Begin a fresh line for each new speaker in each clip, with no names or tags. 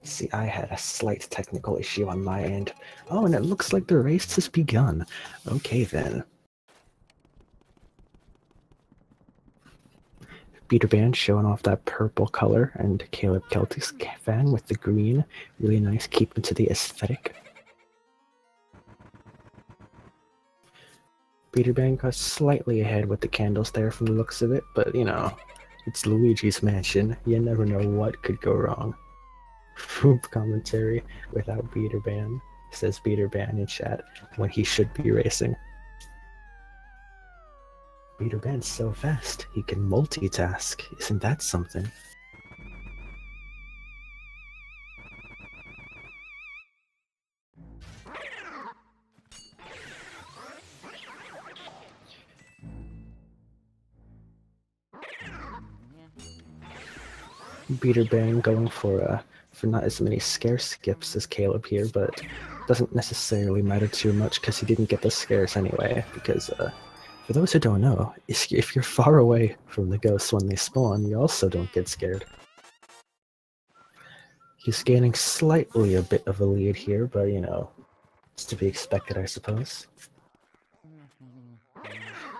See, I had a slight technical issue on my end. Oh, and it looks like the race has begun. Okay, then. Beterban showing off that purple color, and CalebCelticsFan with the green. Really nice, keeping to the aesthetic. Beterban got slightly ahead with the candles there from the looks of it, but you know, it's Luigi's mansion. You never know what could go wrong. Foop commentary without Beterban, says Beterban in chat, when he should be racing. Beterban's so fast, he can multitask. Isn't that something? Beterban going for not as many scare skips as Caleb here, but doesn't necessarily matter too much because he didn't get the scares anyway, because for those who don't know, if you're far away from the ghosts when they spawn, you also don't get scared. He's gaining slightly a bit of a lead here, but you know, it's to be expected, I suppose.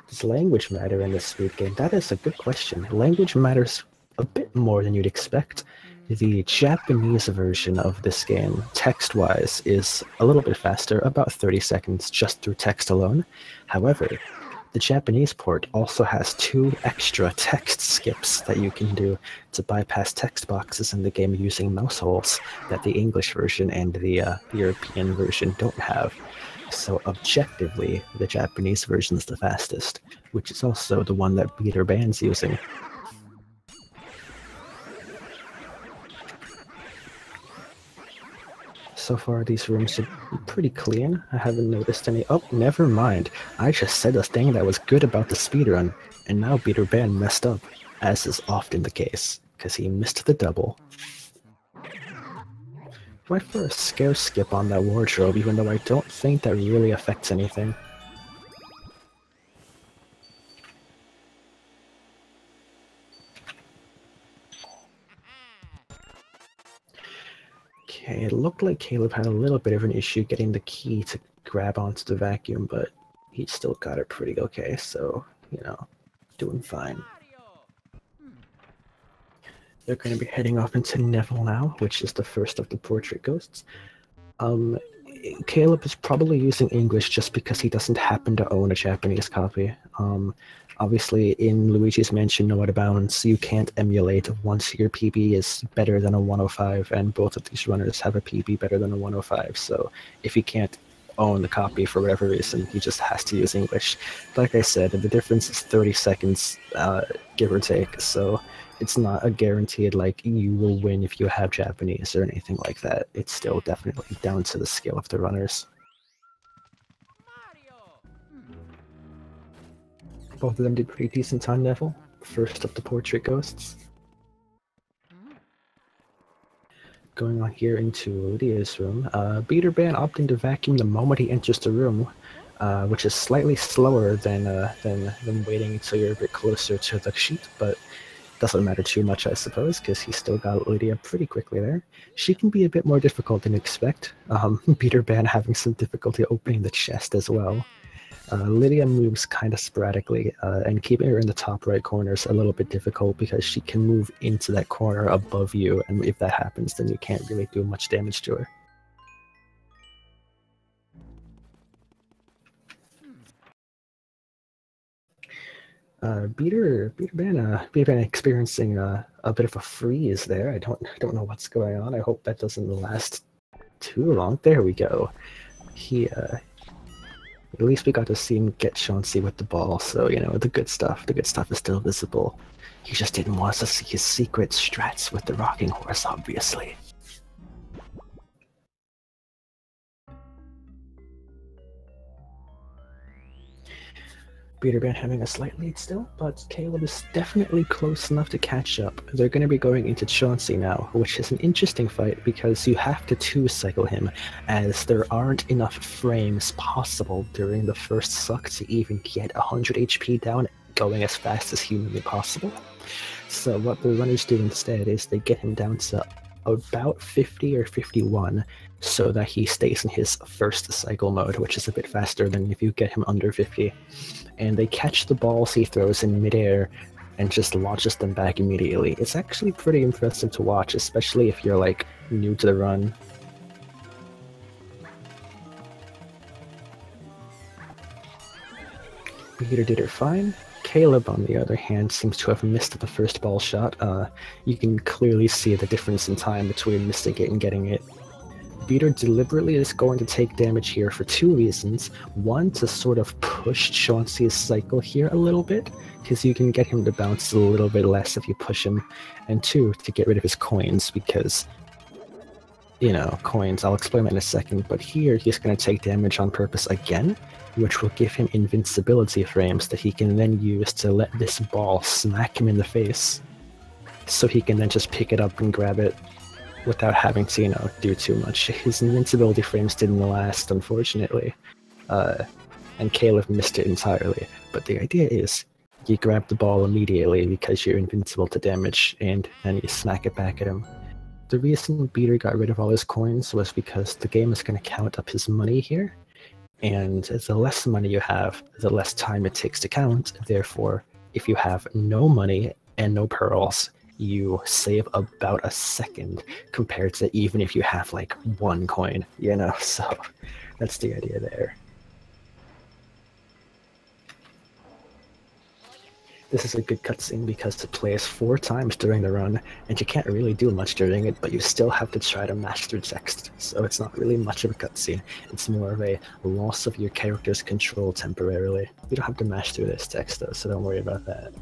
Does language matter in this speed game? That is a good question. Language matters a bit more than you'd expect. The Japanese version of this game, text-wise, is a little bit faster, about 30 seconds just through text alone. However, the Japanese port also has 2 extra text skips that you can do to bypass text boxes in the game using mouse holes that the English version and the European version don't have. So objectively, the Japanese version is the fastest, which is also the one that Beterban's using. So far, these rooms are pretty clean. I haven't noticed any— oh, never mind. I just said a thing that was good about the speedrun, and now Beterban messed up, as is often the case, because he missed the double. Went for a scare skip on that wardrobe, even though I don't think that really affects anything. Okay, it looked like Caleb had a little bit of an issue getting the key to grab onto the vacuum, but he still got it pretty okay, so, you know, doing fine. They're going to be heading off into Neville now, which is the first of the portrait ghosts. Caleb is probably using English just because he doesn't happen to own a Japanese copy. Obviously, in Luigi's Mansion No Out of Bounds, you can't emulate once your PB is better than a 105, and both of these runners have a PB better than a 105, so if he can't own the copy for whatever reason, he just has to use English. Like I said, the difference is 30 seconds, give or take, so it's not a guaranteed, like, you will win if you have Japanese or anything like that. It's still definitely down to the skill of the runners. Both of them did pretty decent on Neville. First of the portrait ghosts. Going on here into Lydia's room. Beterban opting to vacuum the moment he enters the room, which is slightly slower than waiting until you're a bit closer to the sheet, but doesn't matter too much, I suppose, because he still got Lydia pretty quickly there. She can be a bit more difficult than you expect. Beterban having some difficulty opening the chest as well. Lydia moves kind of sporadically, and keeping her in the top right corner is a little bit difficult because she can move into that corner above you, and if that happens, then you can't really do much damage to her. Beterban experiencing a bit of a freeze there. I don't know what's going on. I hope that doesn't last too long. There we go. At least we got to see him get Chauncey with the ball, so, you know, the good stuff is still visible. He just didn't want us to see his secret strats with the rocking horse, obviously. Beterban having a slight lead still, but Caleb is definitely close enough to catch up. They're going to be going into Chauncey now, which is an interesting fight because you have to two-cycle him, as there aren't enough frames possible during the first suck to even get 100 HP down going as fast as humanly possible. So what the runners do instead is they get him down to about 50 or 51 so that he stays in his first cycle mode, which is a bit faster than if you get him under 50. And they catch the balls he throws in midair and just launches them back immediately. It's actually pretty impressive to watch, especially if you're like new to the run. Peter did it fine. Caleb, on the other hand, seems to have missed the first ball shot. You can clearly see the difference in time between missing it and getting it. Beater deliberately is going to take damage here for two reasons. One, to sort of push Chauncey's cycle here a little bit, because you can get him to bounce a little bit less if you push him. And two, to get rid of his coins, because, you know, coins, I'll explain that in a second, but here he's going to take damage on purpose again, which will give him invincibility frames that he can then use to let this ball smack him in the face, so he can then just pick it up and grab it without having to, you know, do too much. His invincibility frames didn't last, unfortunately, and Caleb missed it entirely. But the idea is, you grab the ball immediately because you're invincible to damage, and then you smack it back at him. The reason Beater got rid of all his coins was because the game is going to count up his money here, and the less money you have, the less time it takes to count. Therefore, if you have no money and no pearls, you save about a second compared to even if you have like one coin, you know, so that's the idea there. This is a good cutscene because it plays 4 times during the run, and you can't really do much during it, but you still have to try to master text, so it's not really much of a cutscene. It's more of a loss of your character's control temporarily. You don't have to master this text though, so don't worry about that.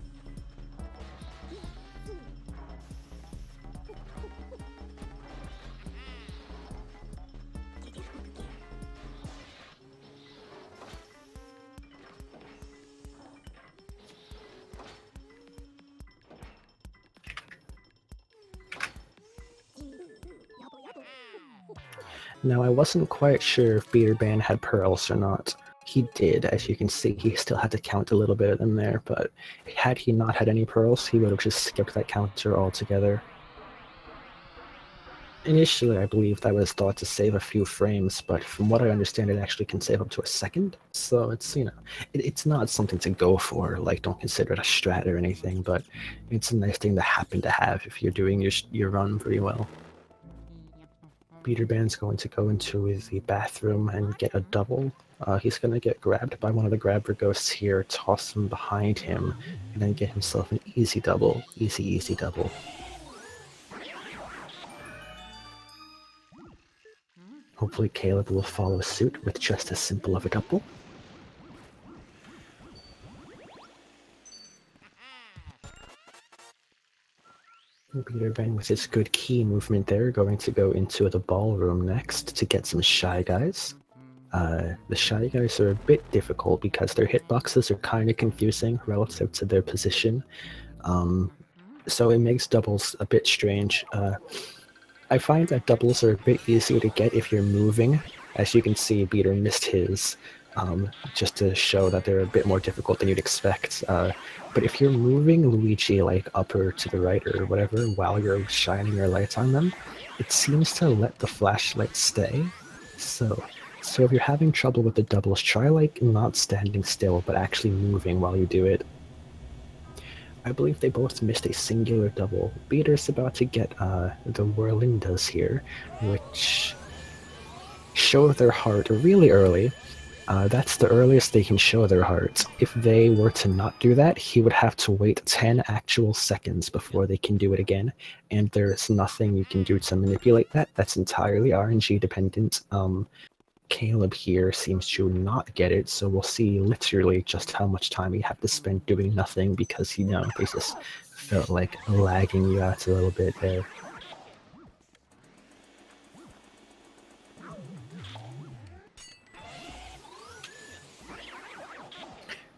Now, I wasn't quite sure if Beterban had pearls or not. He did, as you can see. He still had to count a little bit of them there, but had he not had any pearls, he would have just skipped that counter altogether. Initially, I believe that was thought to save a few frames, but from what I understand, it actually can save up to a second. So it's, you know, it's not something to go for. Like, don't consider it a strat or anything, but it's a nice thing to happen to have if you're doing your run pretty well. Beterban's going to go into the bathroom and get a double. He's going to get grabbed by one of the grabber ghosts here, toss him behind him, and then get himself an easy double. Easy double. Hopefully Caleb will follow suit with just as simple of a double. Beterban, with his good key movement there, going to go into the ballroom next to get some Shy Guys. The Shy Guys are a bit difficult because their hitboxes are kind of confusing relative to their position. So it makes doubles a bit strange. I find that doubles are a bit easier to get if you're moving. As you can see, Beater missed his, just to show that they're a bit more difficult than you'd expect. But if you're moving Luigi like up or to the right or whatever while you're shining your lights on them, it seems to let the flashlight stay. So if you're having trouble with the doubles, try like not standing still but actually moving while you do it. I believe they both missed a singular double. Beater's about to get the Whirlindas here, which show their heart really early. That's the earliest they can show their heart. If they were to not do that, he would have to wait 10 actual seconds before they can do it again, and there's nothing you can do to manipulate that. That's entirely RNG dependent. Caleb here seems to not get it, so we'll see literally just how much time you have to spend doing nothing because, you know, they just felt like lagging you out a little bit there.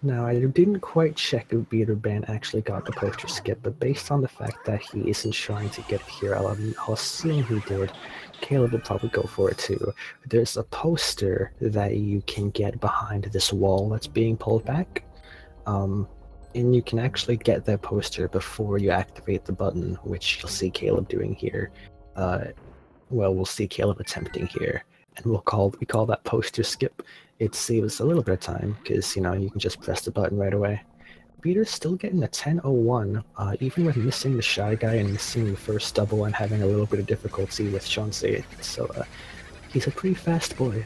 Now, I didn't quite check if Beterban actually got the poster skip, but based on the fact that he isn't trying to get it here, I'll assume he did. Caleb will probably go for it too. There's a poster that you can get behind this wall that's being pulled back, and you can actually get that poster before you activate the button, which you'll see Caleb doing here. well, we'll see Caleb attempting here, and we call that poster skip. It saves a little bit of time because you can just press the button right away. Peter's still getting a 10:01, even with missing the Shy Guy and missing the first double and having a little bit of difficulty with Chauncey. So he's a pretty fast boy.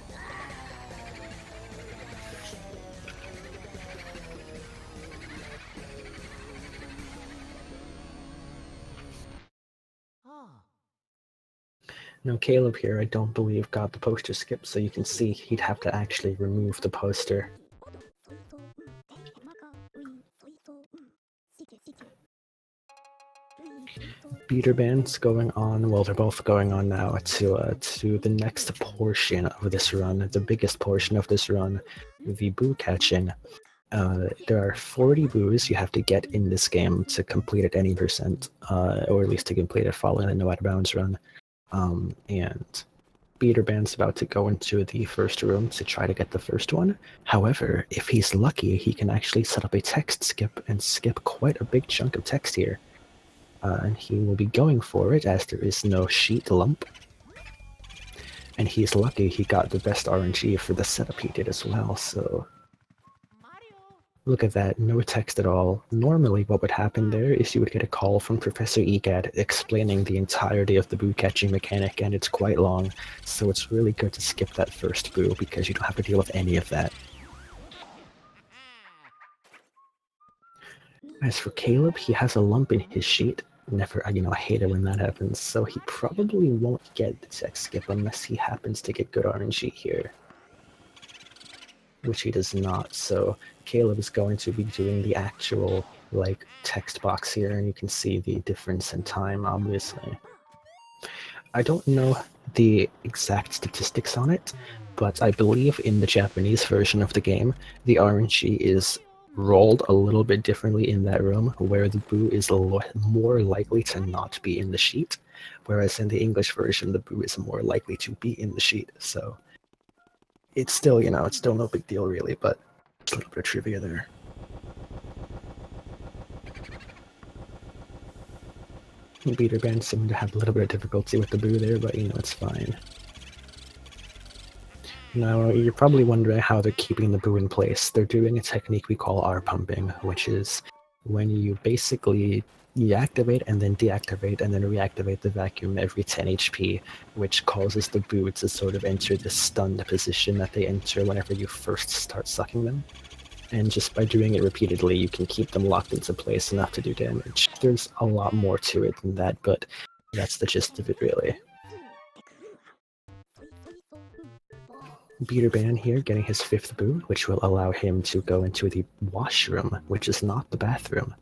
Now Caleb here, I don't believe got the poster skip, so you can see he'd have to actually remove the poster. Beterban's going on, well, they're both going on now to the next portion of this run, the biggest portion of this run, the boo catching. There are 40 boos you have to get in this game to complete at any percent, or at least to complete it following the no out of bounds run. And Beterban's about to go into the first room to try to get the first one. However, if he's lucky, he can actually set up a text skip and skip quite a big chunk of text here. And he will be going for it as there is no sheet lump. And he's lucky he got the best RNG for the setup he did as well, so... Look at that, no text at all. Normally what would happen there is you would get a call from Professor Egad explaining the entirety of the boo catching mechanic, and it's quite long, so it's really good to skip that first boo because you don't have to deal with any of that. As for Caleb, he has a lump in his sheet. Never, I hate it when that happens, so he probably won't get the text skip unless he happens to get good RNG here. Which he does not, so Caleb is going to be doing the actual, text box here, and you can see the difference in time, obviously. I don't know the exact statistics on it, but I believe in the Japanese version of the game, the RNG is rolled a little bit differently in that room, where the boo is more likely to not be in the sheet, whereas in the English version, the boo is more likely to be in the sheet, so... It's still, it's still no big deal really, but it's a little bit of trivia there. Beterban seemed to have a little bit of difficulty with the boo there, but it's fine. Now, you're probably wondering how they're keeping the boo in place. They're doing a technique we call R-pumping, which is when you basically activate and then deactivate and then reactivate the vacuum every 10 HP, which causes the boo to sort of enter the stunned position that they enter whenever you first start sucking them. And just by doing it repeatedly, you can keep them locked into place enough to do damage. There's a lot more to it than that, but that's the gist of it, really. Beterban here getting his 5th boo, which will allow him to go into the washroom, which is not the bathroom.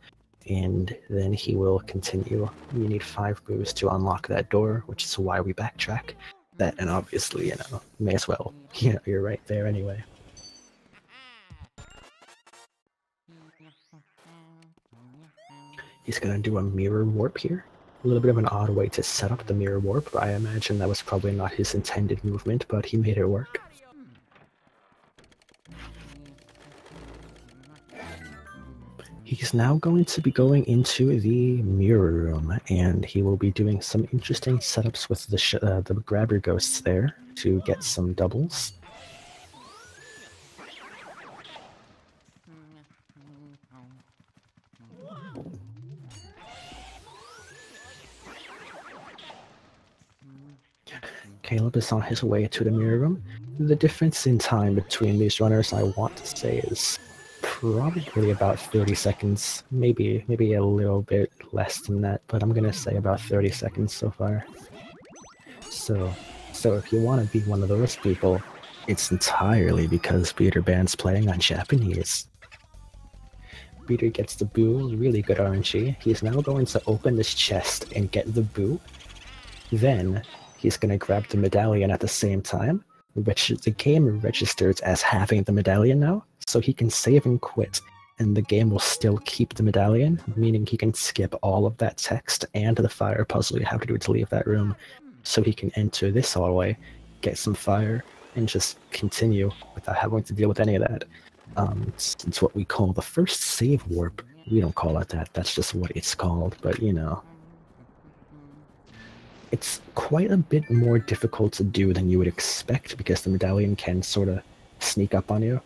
And then he will continue. You need 5 boos to unlock that door, which is why we backtrack. That, and obviously, may as well. You're right there anyway. He's gonna do a mirror warp here. A little bit of an odd way to set up the mirror warp, but I imagine that was probably not his intended movement, but he made it work. He's now going to be going into the mirror room, and he will be doing some interesting setups with the grabber ghosts there to get some doubles. Caleb is on his way to the mirror room. The difference in time between these runners, I want to say, is probably about 30 seconds, maybe a little bit less than that, but I'm gonna say about 30 seconds so far. So if you want to be one of those people, it's entirely because Beterban's playing on Japanese. Beter gets the boo, really good RNG. He's now going to open this chest and get the boo. Then he's gonna grab the medallion at the same time, which the game registers as having the medallion now, so he can save and quit, and the game will still keep the medallion, meaning he can skip all of that text and the fire puzzle you have to do to leave that room, so he can enter this hallway, get some fire, and just continue without having to deal with any of that. It's what we call the first save warp. We don't call it that, that's just what it's called, but It's quite a bit more difficult to do than you would expect because the medallion can sort of sneak up on you.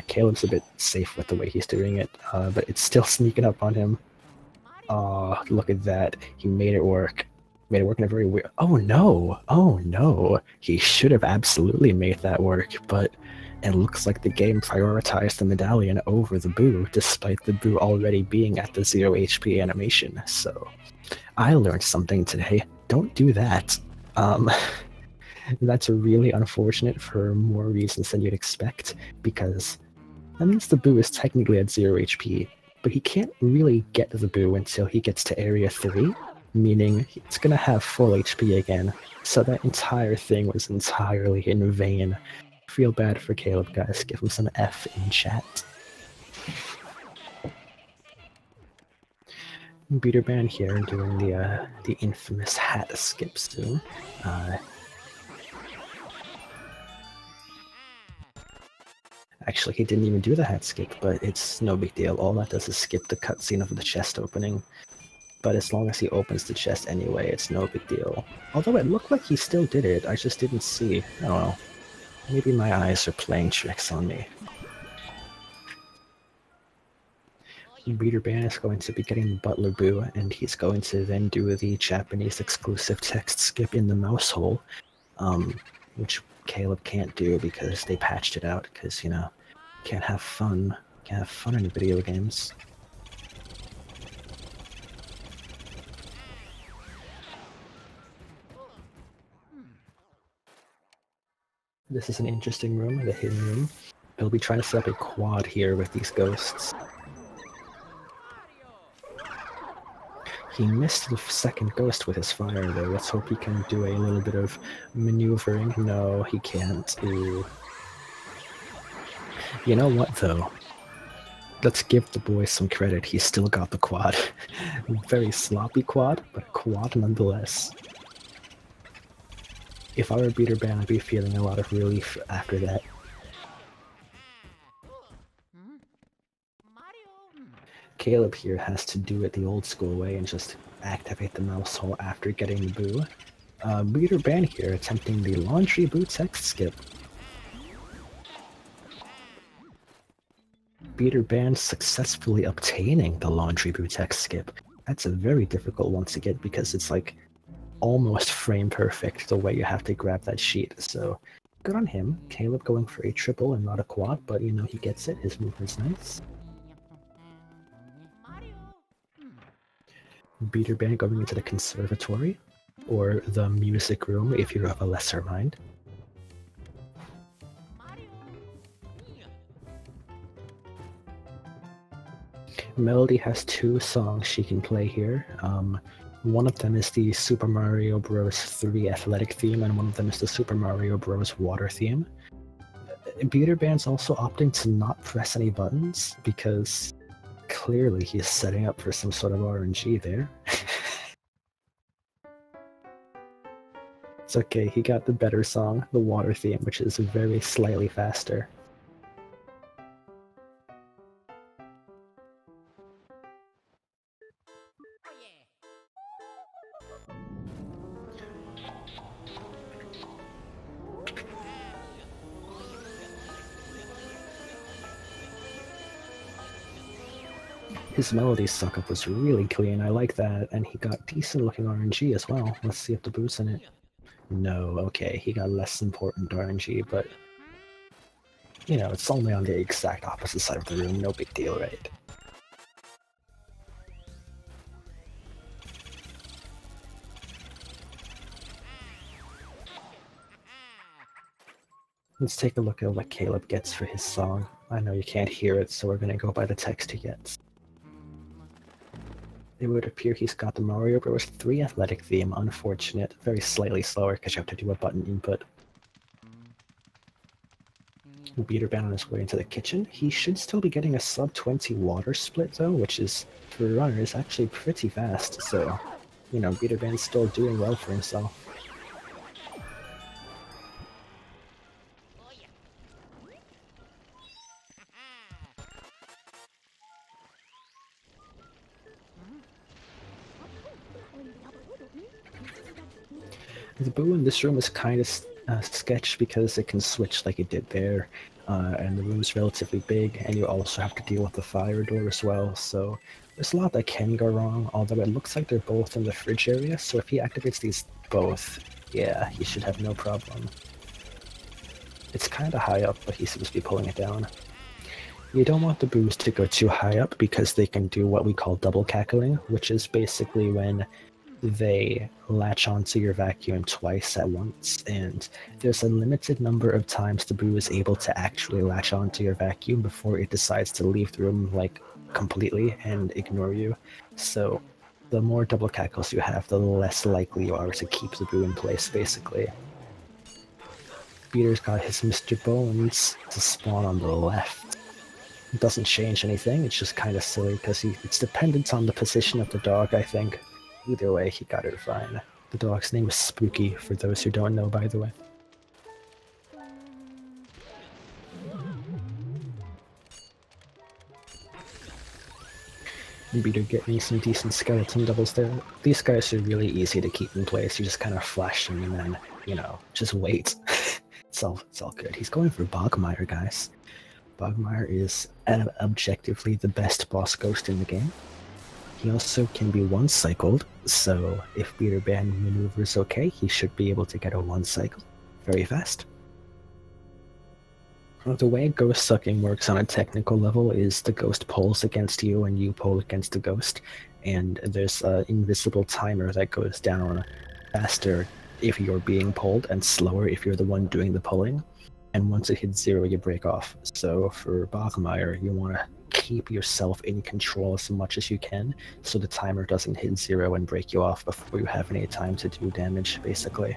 Caleb's a bit safe with the way he's doing it, but it's still sneaking up on him. Oh, look at that. He made it work. Made it work in a very weird... Oh no! Oh no! He should have absolutely made that work, but it looks like the game prioritized the medallion over the boo, despite the boo already being at the 0 HP animation, so... I learned something today. Don't do that. That's really unfortunate for more reasons than you'd expect, because that means the boo is technically at 0 HP, but he can't really get the boo until he gets to Area 3, meaning it's gonna have full HP again, so that entire thing was entirely in vain. Feel bad for Caleb, guys. Give him some F in chat. Beterban here doing the infamous hat skip soon. Actually, he didn't even do the hat skip, but it's no big deal. All that does is skip the cutscene of the chest opening. But as long as he opens the chest anyway, it's no big deal. Although it looked like he still did it, I just didn't see. I don't know. Maybe my eyes are playing tricks on me. Beterban is going to be getting the Butler Boo, and he's going to then do the Japanese exclusive text skip in the mouse hole, which Caleb can't do because they patched it out, because, you know, can't have fun in video games. This is an interesting room, the hidden room. They'll be trying to set up a quad here with these ghosts. He missed the second ghost with his fire, though. Let's hope he can do a little bit of maneuvering. No, he can't. Ooh. You know what, though? Let's give the boy some credit. He still got the quad. Very sloppy quad, but a quad nonetheless. If I were Beterban, I'd be feeling a lot of relief after that. Caleb here has to do it the old school way and just activate the mouse hole after getting the boo. Beterban here attempting the laundry boo text skip. Beterban successfully obtaining the laundry boo text skip. That's a very difficult one to get because it's like almost frame perfect the way you have to grab that sheet, so good on him. Caleb going for a triple and not a quad, but you know, he gets it. His movement's nice. Beterban going into the conservatory, or the music room if you're of a lesser mind. Melody has two songs she can play here. One of them is the Super Mario Bros. 3 athletic theme, and one of them is the Super Mario Bros. Water theme. Beterban's also opting to not press any buttons, because clearly he's setting up for some sort of RNG there. It's okay, he got the better song, the Water theme, which is very slightly faster. His melody suck-up was really clean, I like that, and he got decent-looking RNG as well. Let's see if the boot's in it. No, okay, he got less important RNG, but... you know, it's only on the exact opposite side of the room, no big deal, right? Let's take a look at what Caleb gets for his song. I know you can't hear it, so we're gonna go by the text he gets. It would appear he's got the Mario Bros. 3 athletic theme. Unfortunate. Very slightly slower because you have to do a button input. Beterban on his way into the kitchen. He should still be getting a sub 20 water split though, which is, for a runner, is actually pretty fast, so, you know, Beterban's still doing well for himself. The boo in this room is kind of sketch because it can switch like it did there, and the room is relatively big, and you also have to deal with the fire door as well, so there's a lot that can go wrong, although it looks like they're both in the fridge area, so if he activates these both, yeah, he should have no problem. It's kind of high up, but he seems to be pulling it down. You don't want the boos to go too high up because they can do what we call double cackling, which is basically when they latch onto your vacuum twice at once, and there's a limited number of times the boo is able to actually latch onto your vacuum before it decides to leave the room like completely and ignore you. So the more double cackles you have, the less likely you are to keep the boo in place, basically. Peter's got his Mr. Bones to spawn on the left. It doesn't change anything, it's just kind of silly because it's dependent on the position of the dog, I think. Either way, he got it fine. The dog's name is Spooky, for those who don't know, by the way. Beater getting some decent skeleton doubles there. These guys are really easy to keep in place. You just kind of flash them and then, you know, just wait. It's all good. He's going for Bogmire, guys. Bogmire is objectively the best boss ghost in the game. He also can be one-cycled, so if Beterban maneuvers okay, he should be able to get a one-cycle very fast. The way ghost sucking works on a technical level is the ghost pulls against you and you pull against the ghost, and there's an invisible timer that goes down faster if you're being pulled and slower if you're the one doing the pulling, and once it hits 0 you break off. So for Bogmire, you want to keep yourself in control as much as you can so the timer doesn't hit 0 and break you off before you have any time to do damage, basically.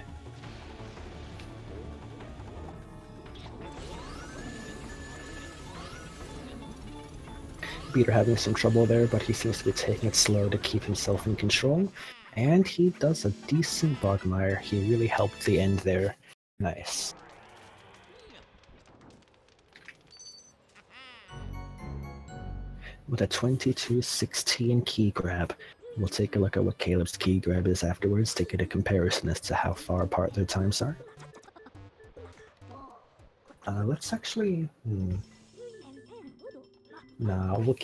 Beater having some trouble there, but he seems to be taking it slow to keep himself in control, and he does a decent Bogmire. He really helped the end there. Nice. With a 22-16 key grab, we'll take a look at what Caleb's key grab is afterwards to get a comparison as to how far apart their times are. Let's actually... Nah, we'll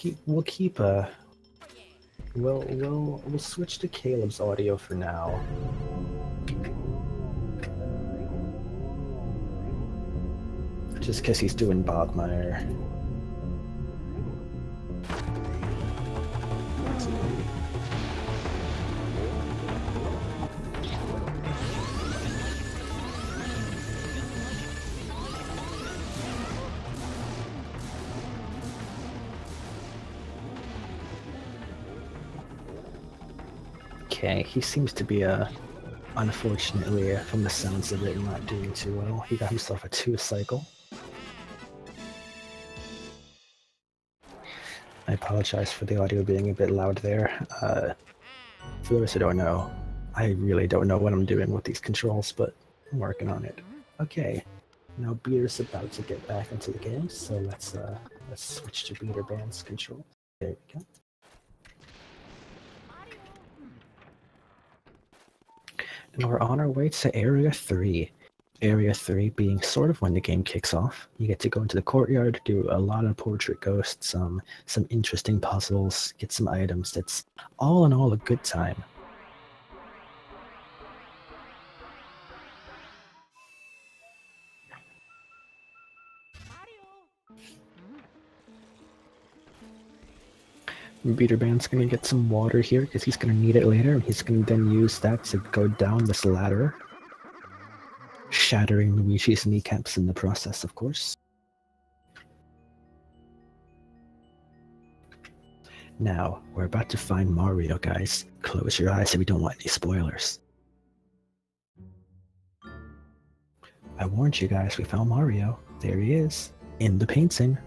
switch to Caleb's audio for now. Just because he's doing Bogmire. Okay, he seems to be, unfortunately, from the sounds of it, not doing too well. He got himself a 2-cycle. I apologize for the audio being a bit loud there. For those who don't know, I really don't know what I'm doing with these controls, but I'm working on it. Okay, now Beater's about to get back into the game, so let's switch to Beterban's control. There we go. And we're on our way to Area 3. Area 3 being sort of when the game kicks off. You get to go into the courtyard, do a lot of portrait ghosts, some interesting puzzles, get some items. It's all in all a good time. Beterban's gonna get some water here because he's gonna need it later, and he's gonna then use that to go down this ladder, shattering Luigi's kneecaps in the process, of course. Now, we're about to find Mario, guys. Close your eyes if you don't want any spoilers. I warned you guys, we found Mario. There he is, in the painting.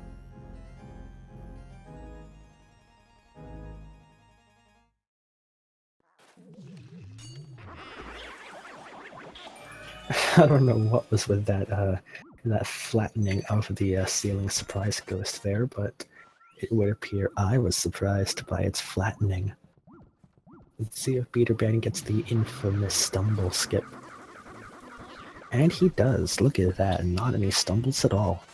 I don't know what was with that flattening of the ceiling surprise ghost there, but it would appear I was surprised by its flattening. Let's see if Beterban gets the infamous stumble skip. And he does. Look at that. Not any stumbles at all.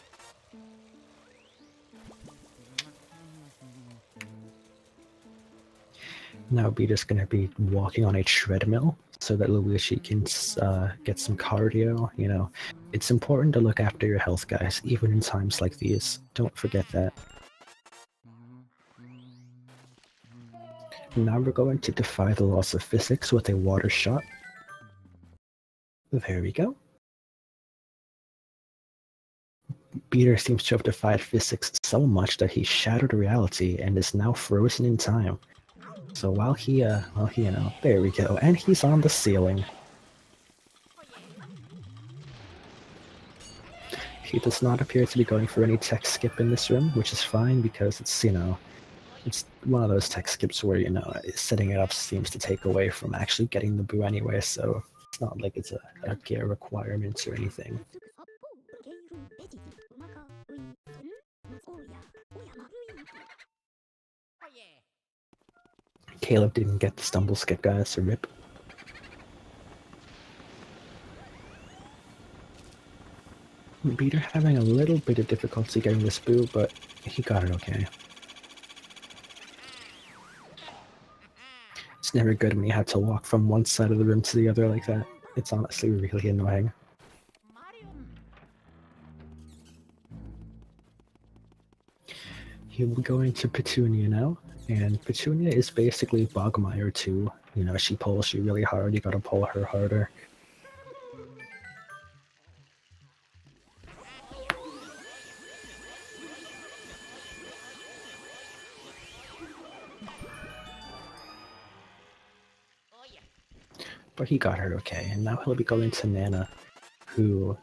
Now Beter's going to be walking on a treadmill so that Luigi can get some cardio. You know, it's important to look after your health, guys, even in times like these. Don't forget that. Now we're going to defy the laws of physics with a water shot. There we go. Beter seems to have defied physics so much that he shattered reality and is now frozen in time. So while he, you know, there we go, and he's on the ceiling. He does not appear to be going for any tech skip in this room, which is fine because it's, you know, it's one of those tech skips where, you know, setting it up seems to take away from actually getting the boo anyway, so it's not like it's a gear requirement or anything. Caleb didn't get the stumble skip, guys, so rip. Beter having a little bit of difficulty getting this boo, but he got it okay. It's never good when you have to walk from one side of the room to the other like that. It's honestly really annoying. He'll be going to Petunia now, and Petunia is basically Bogmire too. You know, she pulls you really hard, you gotta pull her harder. But he got her okay, and now he'll be going to Nana, who...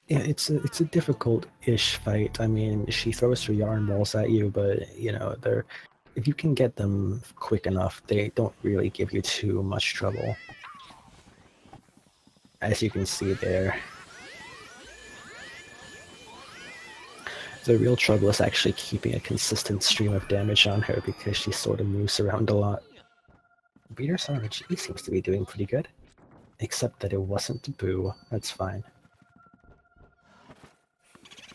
Yeah, it's a difficult-ish fight. I mean, she throws her yarn balls at you, but, you know, if you can get them quick enough, they don't really give you too much trouble. As you can see there. The real trouble is actually keeping a consistent stream of damage on her because she sort of moves around a lot. Beter's RNG seems to be doing pretty good. Except that it wasn't boo. That's fine.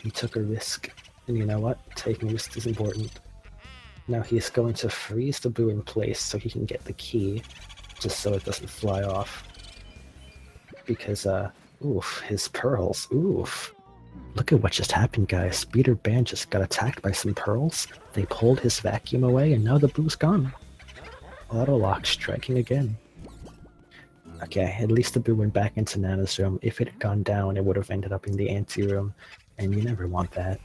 He took a risk, and you know what? Taking risks is important. Now he's going to freeze the boo in place so he can get the key, just so it doesn't fly off. Because, oof, his pearls, oof. Look at what just happened, guys. Beterban just got attacked by some pearls, they pulled his vacuum away, and now the boo's gone. Autolock striking again. Okay, at least the boo went back into Nana's room. If it had gone down, it would have ended up in the ante-room, and you never want that.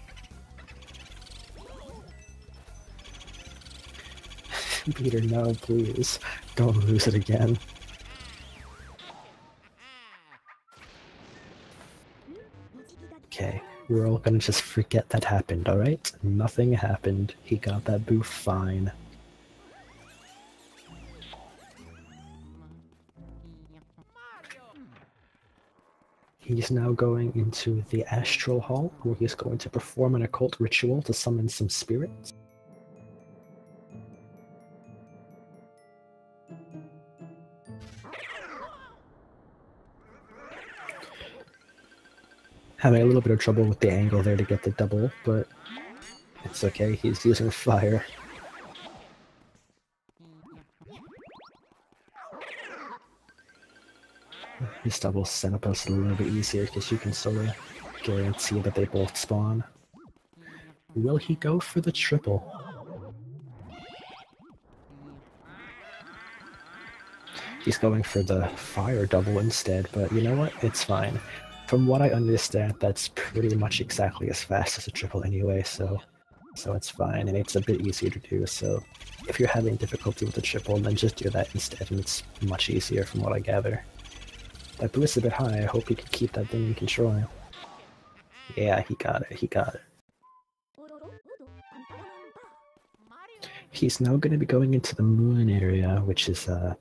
Beter, no, please. Don't lose it again. Okay, we're all gonna just forget that happened, alright? Nothing happened. He got that boo fine. He's now going into the Astral Hall, where he's going to perform an occult ritual to summon some spirits. Having a little bit of trouble with the angle there to get the double, but it's okay, he's using fire. This double setup is a little bit easier because you can sort of guarantee that they both spawn. Will he go for the triple? He's going for the fire double instead, but you know what? It's fine. From what I understand, that's pretty much exactly as fast as a triple anyway, so it's fine, and it's a bit easier to do, so if you're having difficulty with the triple, then just do that instead, and it's much easier from what I gather. That boo is a bit high, I hope he can keep that thing in control. Yeah, he got it, he got it. He's now going to be going into the moon area, which is the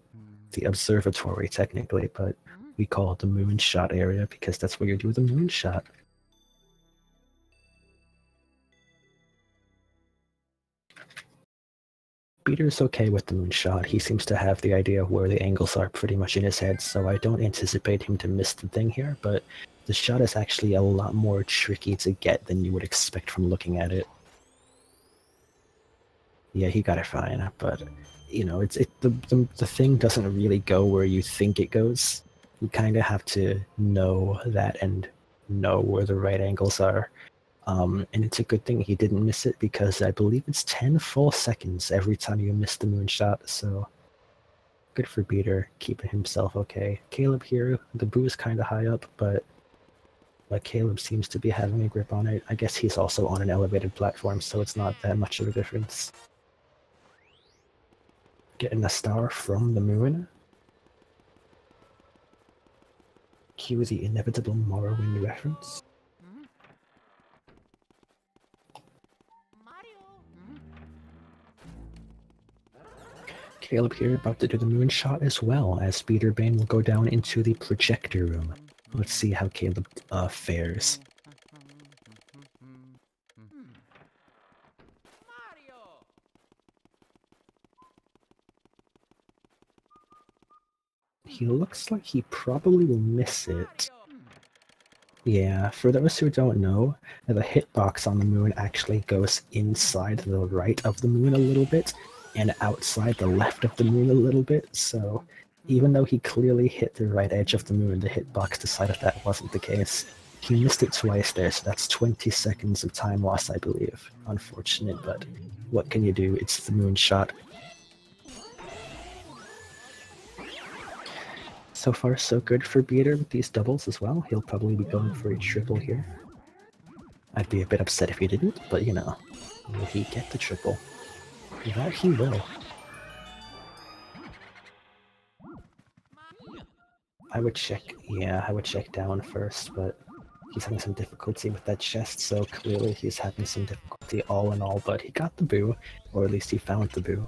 observatory technically, but we call it the moonshot area because that's where you do the moonshot. Beater's okay with the moonshot. He seems to have the idea of where the angles are pretty much in his head, so I don't anticipate him to miss the thing here, but the shot is actually a lot more tricky to get than you would expect from looking at it. Yeah, he got it fine, but you know, the thing doesn't really go where you think it goes. You kind of have to know that and know where the right angles are. And it's a good thing he didn't miss it, because I believe it's 10 full seconds every time you miss the moonshot, so good for Beater, keeping himself okay. Caleb here, the boo is kind of high up, but Caleb seems to be having a grip on it. I guess he's also on an elevated platform, so it's not that much of a difference. Getting a star from the moon. Cue the inevitable Morrowind reference. Caleb here about to do the moonshot as well, as Beterban will go down into the projector room. Let's see how Caleb fares. He looks like he probably will miss it. Yeah, for those who don't know, the hitbox on the moon actually goes inside the right of the moon a little bit, and outside the left of the moon a little bit, so even though he clearly hit the right edge of the moon, the hitbox decided that wasn't the case. He missed it twice there, so that's 20 seconds of time loss, I believe. Unfortunate, but what can you do? It's the moonshot. So far, so good for Beater with these doubles as well. He'll probably be going for a triple here. I'd be a bit upset if he didn't, but you know, will he get the triple? That he will. I would check down first, but he's having some difficulty with that chest, so clearly he's having some difficulty all in all, but he got the boo, or at least he found the boo.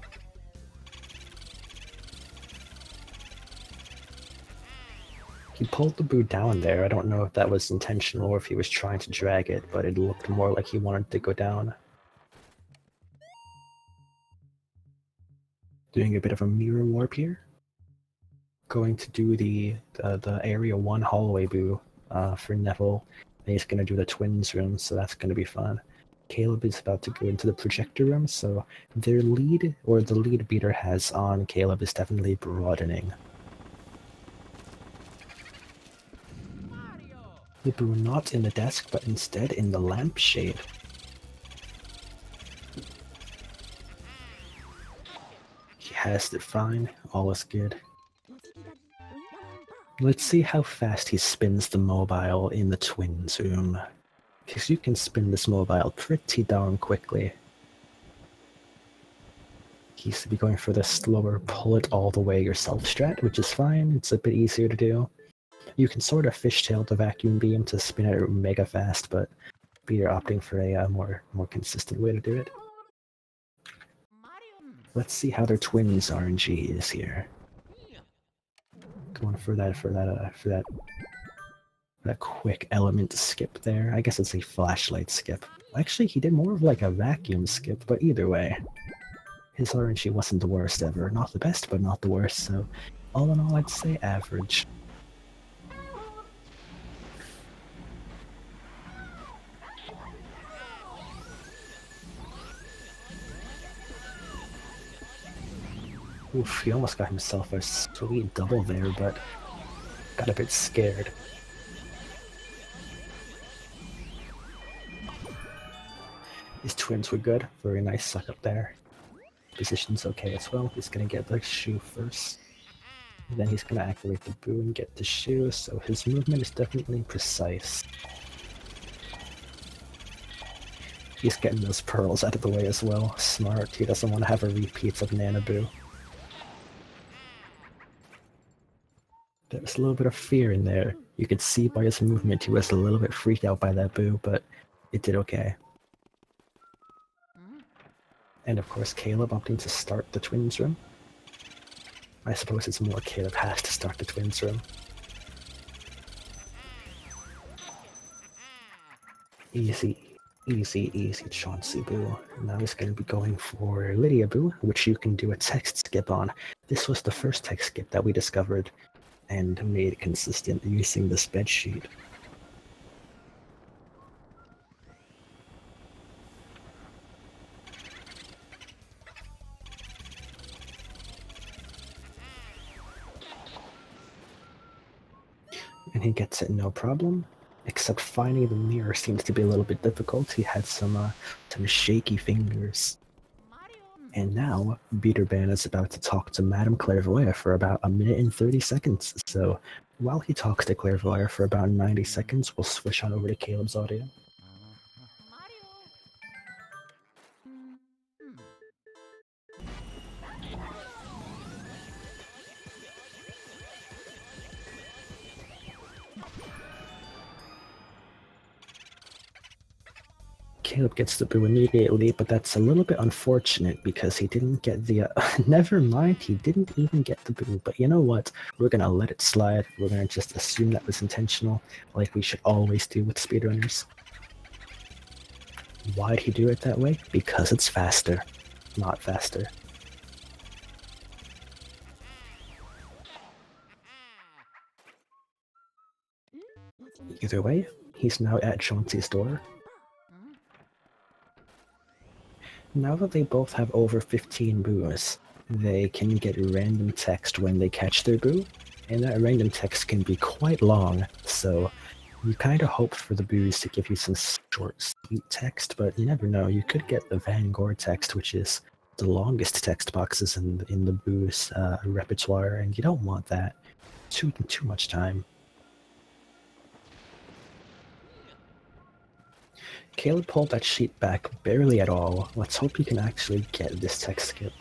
He pulled the boo down there. I don't know if that was intentional or if he was trying to drag it, but it looked more like he wanted to go down. Doing a bit of a mirror warp here. Going to do the Area 1 hallway boo for Neville. And he's going to do the twins room, so that's going to be fun. Caleb is about to go into the projector room, so their lead, or the lead Beater has on Caleb, is definitely broadening. The boo not in the desk, but instead in the lampshade. He has it fine, all is good. Let's see how fast he spins the mobile in the twins room. Because you can spin this mobile pretty darn quickly. He used to be going for the slower pull it all the way yourself strat, which is fine, it's a bit easier to do. You can sort of fishtail the vacuum beam to spin it mega fast, but Beater opting for a more consistent way to do it. Let's see how their twins RNG is here. Going for that quick element skip there. I guess it's a flashlight skip. Actually, he did more of like a vacuum skip, but either way, his RNG wasn't the worst ever. Not the best, but not the worst. So, all in all, I'd say average. Oof, he almost got himself a sweet double there, but got a bit scared. His twins were good. Very nice suck up there. Position's okay as well. He's gonna get the shoe first. And then he's gonna activate the boo and get the shoe, so his movement is definitely precise. He's getting those pearls out of the way as well. Smart. He doesn't want to have a repeat of Nanaboo. There was a little bit of fear in there. You could see by his movement he was a little bit freaked out by that boo, but it did okay. And of course Caleb opting to start the twins room. I suppose it's more Caleb has to start the twins room. Easy, Easy, easy Chauncey Boo. Now he's going to be going for Lydia Boo, which you can do a text skip on. This was the first text skip that we discovered and made consistent using the spreadsheet. And he gets it no problem, except finding the mirror seems to be a little bit difficult. He had some shaky fingers. And now, Beterban is about to talk to Madame Clairvoyant for about 1 minute and 30 seconds. So, while he talks to Clairvoyant for about 90 seconds, we'll switch on over to Caleb's audio. Caleb gets the boo immediately, but that's a little bit unfortunate because he didn't get the... never mind, he didn't even get the boo. But you know what? We're gonna let it slide. We're gonna just assume that was intentional, like we should always do with speedrunners. Why'd he do it that way? Because it's faster. Not faster. Either way, he's now at Chauncey's door. Now that they both have over 15 boos, they can get random text when they catch their boo, and that random text can be quite long, so you kind of hope for the boos to give you some short, sweet text, but you never know. You could get the Vanguard text, which is the longest text boxes in the boos repertoire, and you don't want that. Too much time. Caleb pulled that sheet back barely at all. Let's hope he can actually get this text skip.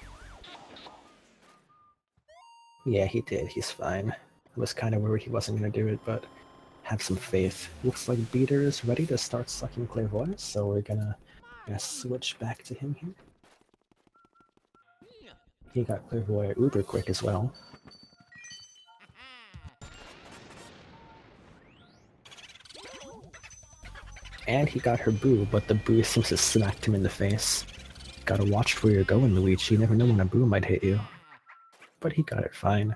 Yeah, he did. He's fine. I was kind of worried he wasn't going to do it, but have some faith. Looks like Beater is ready to start sucking Clairvoyant, so we're gonna switch back to him here. He got Clairvoyant uber quick as well. And he got her boo, but the boo seems to have smacked him in the face. Gotta watch where you're going, Luigi. You never know when a boo might hit you. But he got it fine.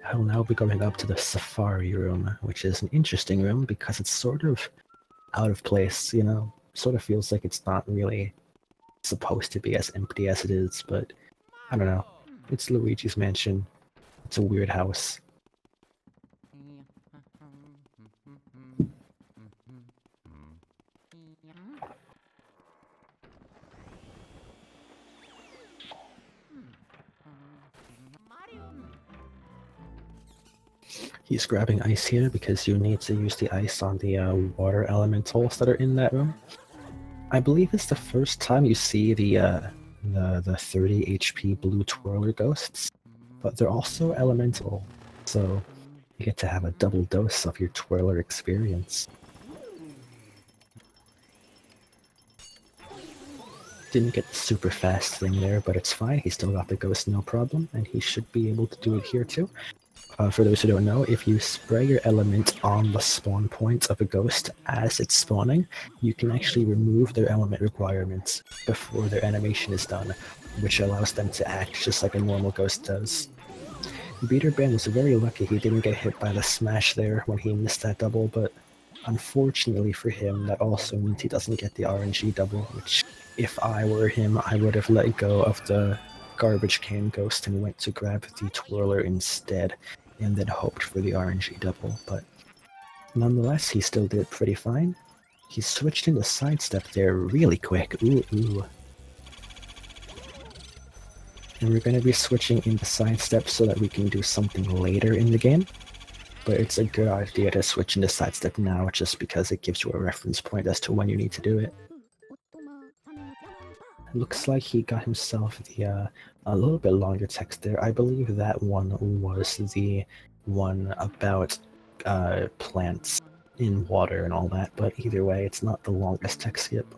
I'll now be going up to the Safari room, which is an interesting room because it's sort of out of place, you know? Sort of feels like it's not really supposed to be as empty as it is, but I don't know. It's Luigi's mansion. It's a weird house. He's grabbing ice here because you need to use the ice on the water elementals that are in that room. I believe it's the first time you see the 30 HP blue twirler ghosts, but they're also elemental, so you get to have a double dose of your twirler experience. Didn't get the super fast thing there, but it's fine. He still got the ghost no problem, and he should be able to do it here too. For those who don't know, if you spray your element on the spawn point of a ghost as it's spawning, you can actually remove their element requirements before their animation is done, which allows them to act just like a normal ghost does. Beterban was very lucky he didn't get hit by the smash there when he missed that double, but unfortunately for him, that also means he doesn't get the RNG double, which if I were him, I would have let go of the garbage can ghost and went to grab the twirler instead, and then hoped for the RNG double, but nonetheless, he still did pretty fine. He switched into sidestep there really quick. Ooh. And we're going to be switching into sidestep so that we can do something later in the game, but it's a good idea to switch into sidestep now just because it gives you a reference point as to when you need to do it. Looks like he got himself the a little bit longer text there. I believe that one was the one about plants in water and all that, but either way, it's not the longest text skip.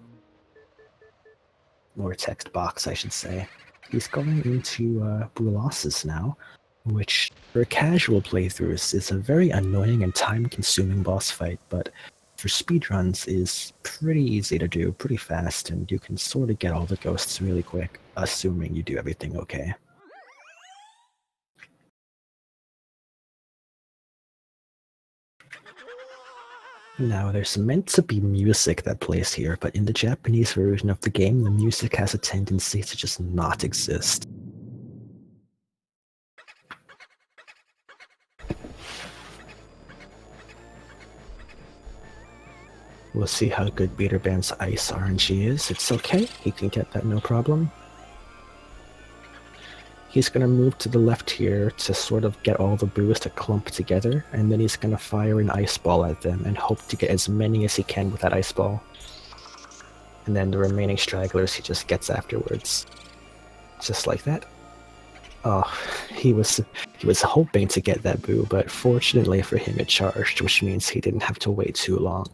Or text box, I should say. He's going into Brulas's now, which for casual playthroughs is a very annoying and time-consuming boss fight, but for speedruns is pretty easy to do, pretty fast, and you can sort of get all the ghosts really quick, assuming you do everything okay. Now, there's meant to be music that plays here, but in the Japanese version of the game, the music has a tendency to just not exist. We'll see how good Beterban's ice RNG is. It's okay, he can get that no problem. He's going to move to the left here to sort of get all the boos to clump together, and then he's going to fire an ice ball at them and hope to get as many as he can with that ice ball. And then the remaining stragglers he just gets afterwards. Just like that. Oh, he was hoping to get that boo, but fortunately for him it charged, which means he didn't have to wait too long.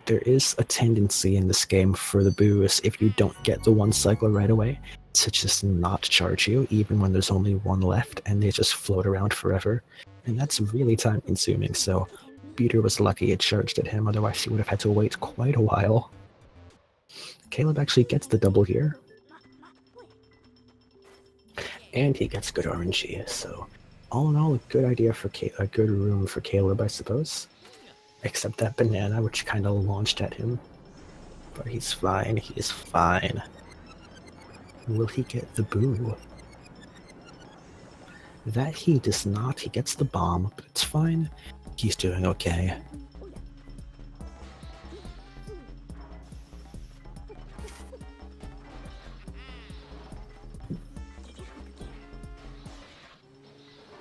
There is a tendency in this game for the boos, if you don't get the one cycle right away, to just not charge you, even when there's only one left, and they just float around forever. And that's really time consuming, so Beter was lucky it charged at him, otherwise he would have had to wait quite a while. Caleb actually gets the double here. And he gets good RNG, so all in all, a good idea for a good room for Caleb, I suppose. Except that banana, which kind of launched at him. But he's fine, he is fine. Will he get the boo? That he does not, he gets the bomb, but it's fine. He's doing okay.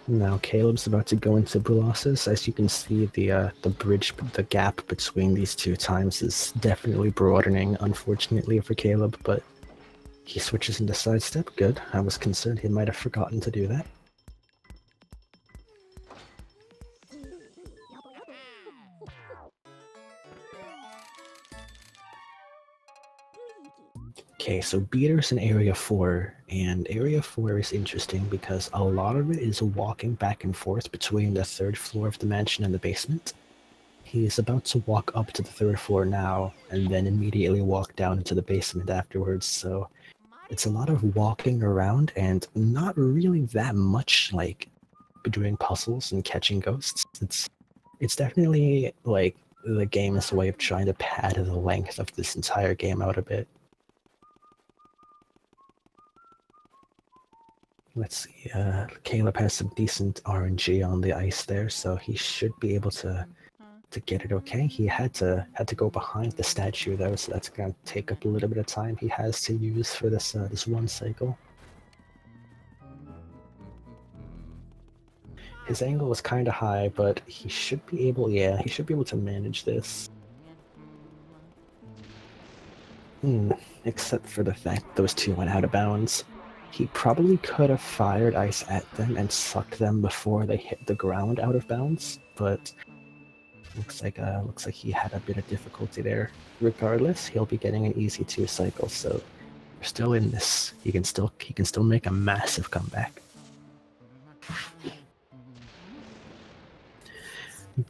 Now Caleb's about to go into Brolossus. As you can see, the bridge, the gap between these two times is definitely broadening, unfortunately for Caleb, but he switches into sidestep. Good. I was concerned he might have forgotten to do that. Okay, so Beter's in Area 4, and Area 4 is interesting because a lot of it is walking back and forth between the 3rd floor of the mansion and the basement. He's about to walk up to the 3rd floor now, and then immediately walk down into the basement afterwards, so it's a lot of walking around and not really that much, like, doing puzzles and catching ghosts. It's definitely, like, the game's way of trying to pad the length of this entire game out a bit. Let's see, Caleb has some decent RNG on the ice there, so he should be able to get it okay. He had to go behind the statue though, so that's gonna take up a little bit of time he has to use for this this one cycle. His angle was kind of high, but he should be able, yeah, he should be able to manage this. Except for the fact those two went out of bounds. He probably could have fired ice at them and sucked them before they hit the ground out of bounds, but looks like he had a bit of difficulty there. Regardless, he'll be getting an easy 2 cycle, so we're still in this. He can still make a massive comeback.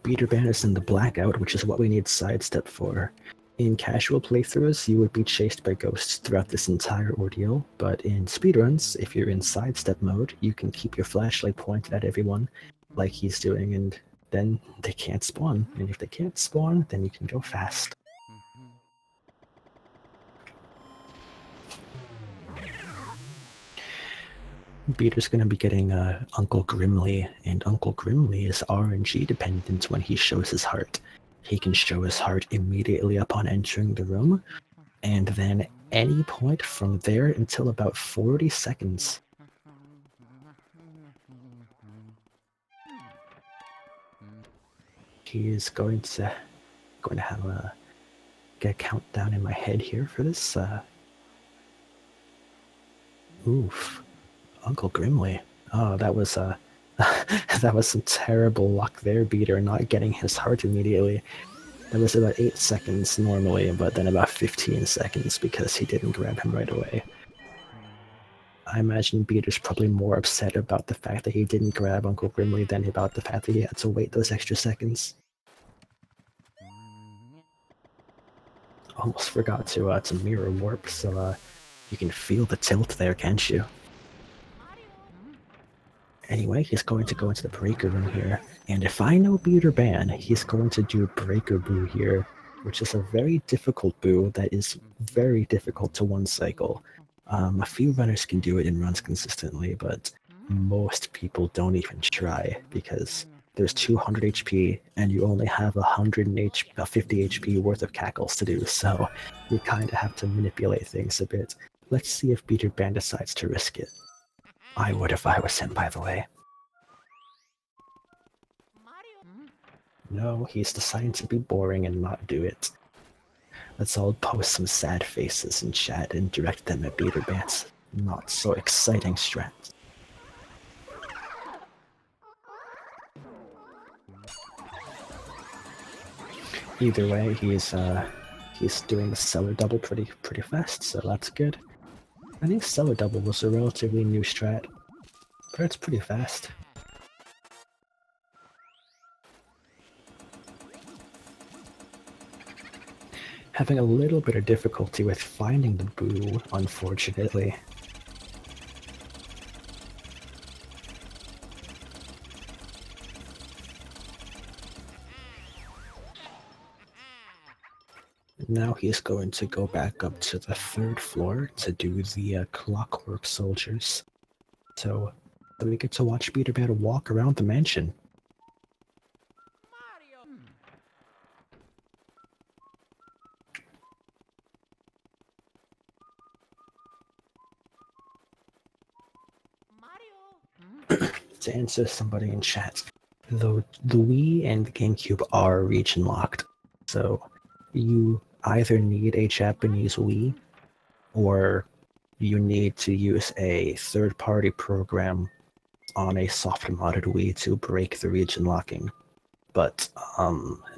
Beterban is in the blackout, which is what we need sidestep for. In casual playthroughs, you would be chased by ghosts throughout this entire ordeal, but in speedruns, if you're in sidestep mode, you can keep your flashlight pointed at everyone, like he's doing, and then they can't spawn. And if they can't spawn, then you can go fast. Beter's going to be getting Uncle Grimly, and Uncle Grimly is RNG dependent when he shows his heart. He can show his heart immediately upon entering the room, and then any point from there until about 40 seconds. He is going to have get a countdown in my head here for this. Oof, Uncle Grimly. Oh, that was that was some terrible luck there, Beter, not getting his heart immediately. That was about 8 seconds normally, but then about 15 seconds because he didn't grab him right away. I imagine Beter's probably more upset about the fact that he didn't grab Uncle Grimly than about the fact that he had to wait those extra seconds. almost forgot to mirror warp, so you can feel the tilt there, can't you? Anyway, he's going to go into the breaker room here, and if I know Beterban, he's going to do breaker boo here, which is a very difficult boo that is very difficult to one cycle. A few runners can do it in runs consistently, but most people don't even try because there's 200 HP and you only have 50 HP worth of cackles to do, so you kind of have to manipulate things a bit. Let's see if Beterban decides to risk it. I would if I was him, by the way. No, he's deciding to be boring and not do it. Let's all post some sad faces in chat and direct them at Beterban's not so exciting strat. Either way, he's doing the cellar double pretty fast, so that's good. I think cellar double was a relatively new strat, but it's pretty fast. Having a little bit of difficulty with finding the boo, unfortunately. Now he's going to go back up to the 3rd floor to do the clockwork soldiers. So we get to watch Beterban walk around the mansion. To answer somebody in chat, though the Wii and the GameCube are region locked, so you either need a Japanese Wii or you need to use a third-party program on a soft modded Wii to break the region locking. But a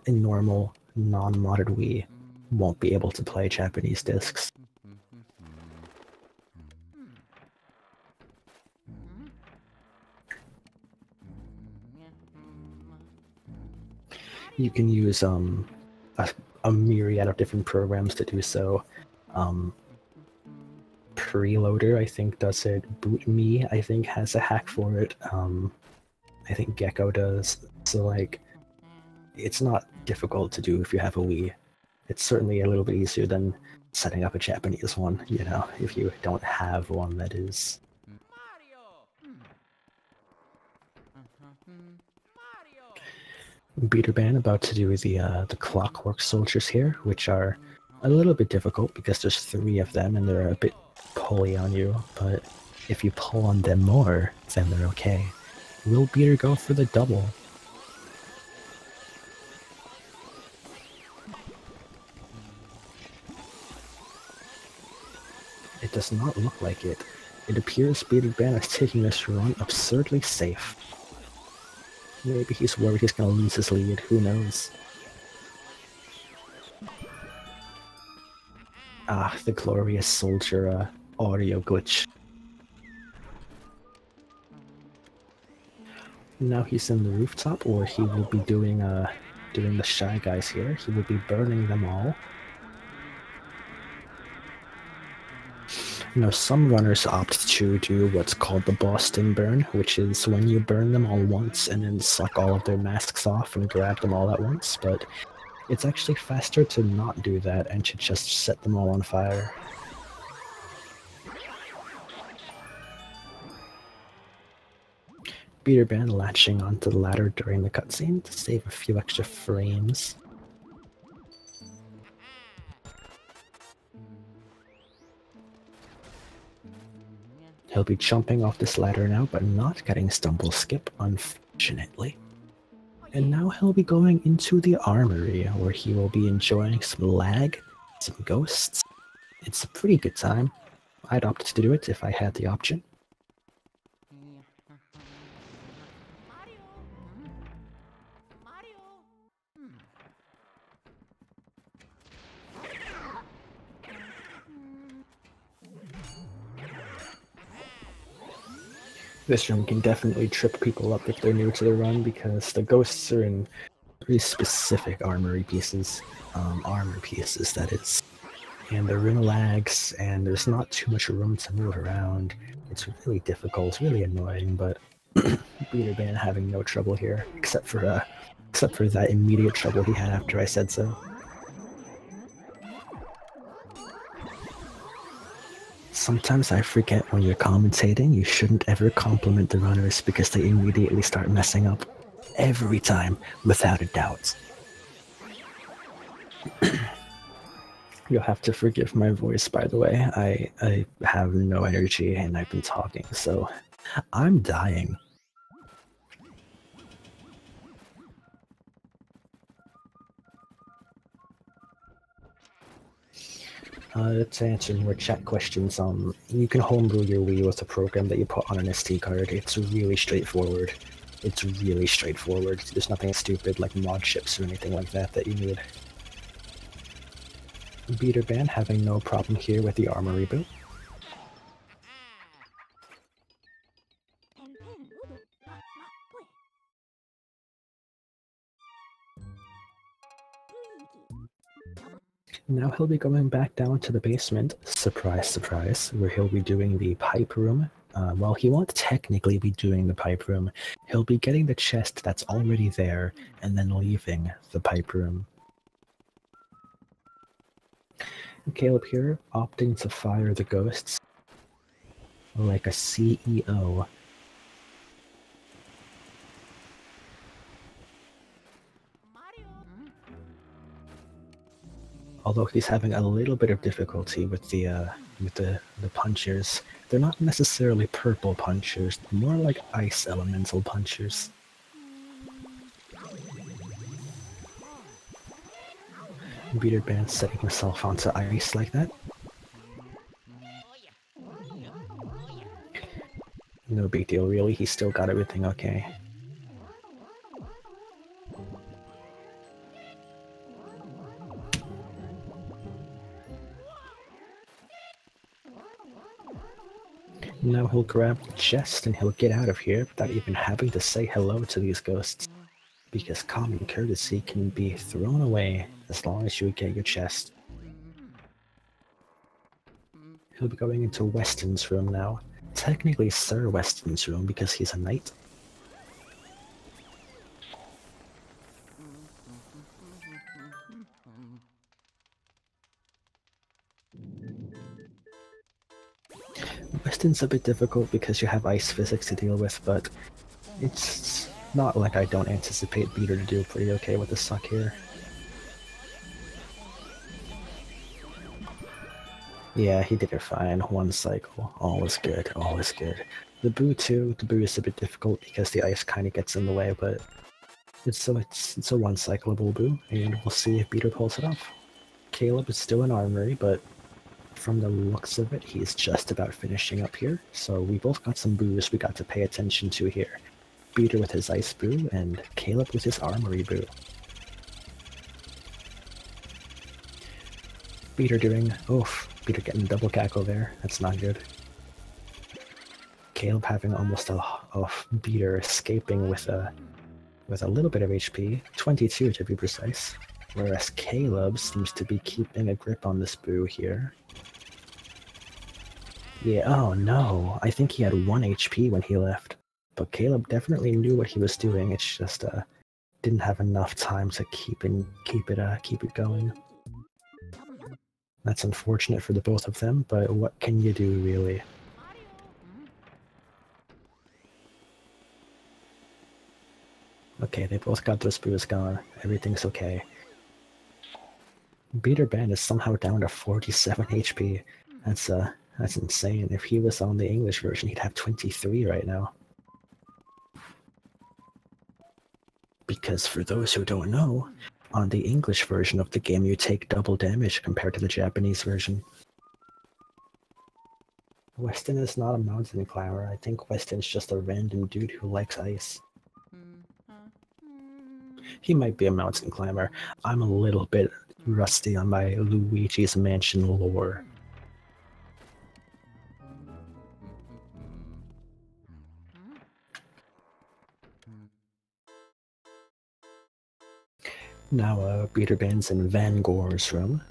normal non-modded Wii won't be able to play Japanese discs. You can use a myriad of different programs to do so. Preloader, I think, does it. BootMe, I think, has a hack for it. I think Gecko does. So, like, it's not difficult to do if you have a Wii. It's certainly a little bit easier than setting up a Japanese one, you know, if you don't have one that is... Beterban about to do the clockwork soldiers here, which are a little bit difficult because there's 3 of them and they're a bit pully on you, but if you pull on them more, then they're okay. Will Beter go for the double? It does not look like it. It appears Beterban is taking this run absurdly safe. Maybe he's worried he's gonna lose his lead, who knows? Ah, the glorious soldier audio glitch. Now he's in the rooftop, or he will be doing the Shy Guys here. He will be burning them all. Now, some runners opt to do what's called the Boston burn, which is when you burn them all once and then suck all of their masks off and grab them all at once, but it's actually faster to not do that and to just set them all on fire. Beterban latching onto the ladder during the cutscene to save a few extra frames. He'll be jumping off this ladder now, but not getting stumble skip, unfortunately. And now he'll be going into the armory, where he will be enjoying some lag, some ghosts. It's a pretty good time. I'd opt to do it if I had the option. This room can definitely trip people up if they're new to the run, because the ghosts are in pretty specific armory pieces. Armor pieces, that is. and the room lags, and there's not too much room to move around. It's really difficult, really annoying, but Beterban having no trouble here, except for that immediate trouble he had after I said so. Sometimes I forget when you're commentating, you shouldn't ever compliment the runners because they immediately start messing up. Every time, without a doubt. You'll have to forgive my voice, by the way. I have no energy and I've been talking, so I'm dying. To answer more chat questions, you can homebrew your Wii with a program that you put on an SD card. It's really straightforward. It's really straightforward. There's nothing stupid like mod chips or anything like that that you need. Beterban having no problem here with the armor reboot. Now he'll be going back down to the basement, surprise, surprise, where he'll be doing the pipe room. Well, he won't technically be doing the pipe room. He'll be getting the chest that's already there, and then leaving the pipe room. Caleb here, opting to fire the ghosts like a CEO. Although he's having a little bit of difficulty with the punchers. They're not necessarily purple punchers, more like ice elemental punchers. Beterban setting himself onto ice like that. No big deal, really. He still got everything okay. Now he'll grab the chest and he'll get out of here without even having to say hello to these ghosts. Because common courtesy can be thrown away as long as you get your chest. He'll be going into Weston's room now. Technically Sir Weston's room because he's a knight. Weston's a bit difficult because you have ice physics to deal with, but it's not like I don't anticipate Beater to do pretty okay with the suck here. Yeah, he did it fine. One cycle. All is good. All is good. The Boo too. The Boo is a bit difficult because the ice kind of gets in the way, but it's a one cyclable Boo, and we'll see if Beater pulls it off. Caleb is still in armory, but from the looks of it, he's just about finishing up here. So we both got some Boos we got to pay attention to here. Beater with his ice Boo, and Caleb with his armory Boo. Beater doing... oof. Beater getting a double cackle there. That's not good. Caleb having almost a Beater escaping with a little bit of HP, 22 to be precise. Whereas Caleb seems to be keeping a grip on this Boo here. Yeah, oh no, I think he had 1 HP when he left. But Caleb definitely knew what he was doing, it's just didn't have enough time to keep it going. That's unfortunate for the both of them, but what can you do, really? Okay, they both got those Boos gone. Everything's okay. Beterban is somehow down to 47 HP. That's insane. If he was on the English version, he'd have 23 right now. Because for those who don't know, on the English version of the game you take double damage compared to the Japanese version. Weston is not a mountain climber. I think Weston's just a random dude who likes ice. He might be a mountain climber. I'm a little bit rusty on my Luigi's Mansion lore. Now, Beterban's in Van Gore's room.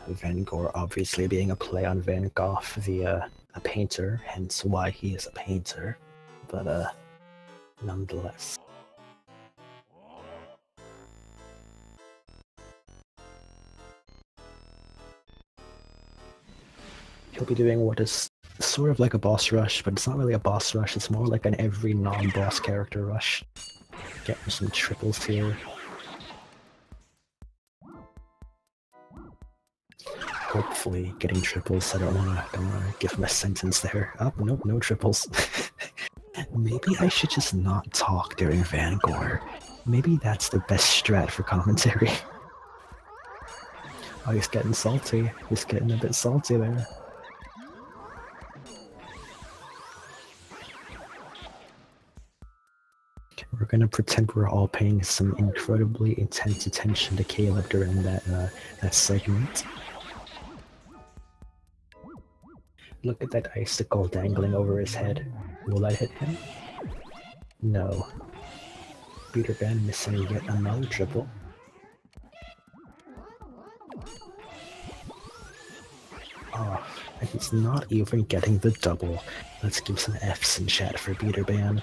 Van Gogh obviously being a play on Van Gogh, a painter, hence why he is a painter, but nonetheless. He'll be doing what is sort of like a boss rush, but it's not really a boss rush, it's more like an every non-boss character rush. Getting some triples here. Hopefully getting triples. I don't wanna give him a sentence there. Oh, nope, no triples. Maybe I should just not talk during Van Gogh. Maybe that's the best strat for commentary. Oh, he's getting salty. He's getting a bit salty there. We're gonna pretend we're all paying some incredibly intense attention to Caleb during that segment. Look at that icicle dangling over his head. Will that hit him? No. Beterban missing yet another triple. Oh, and he's not even getting the double. Let's give some Fs in chat for Beterban.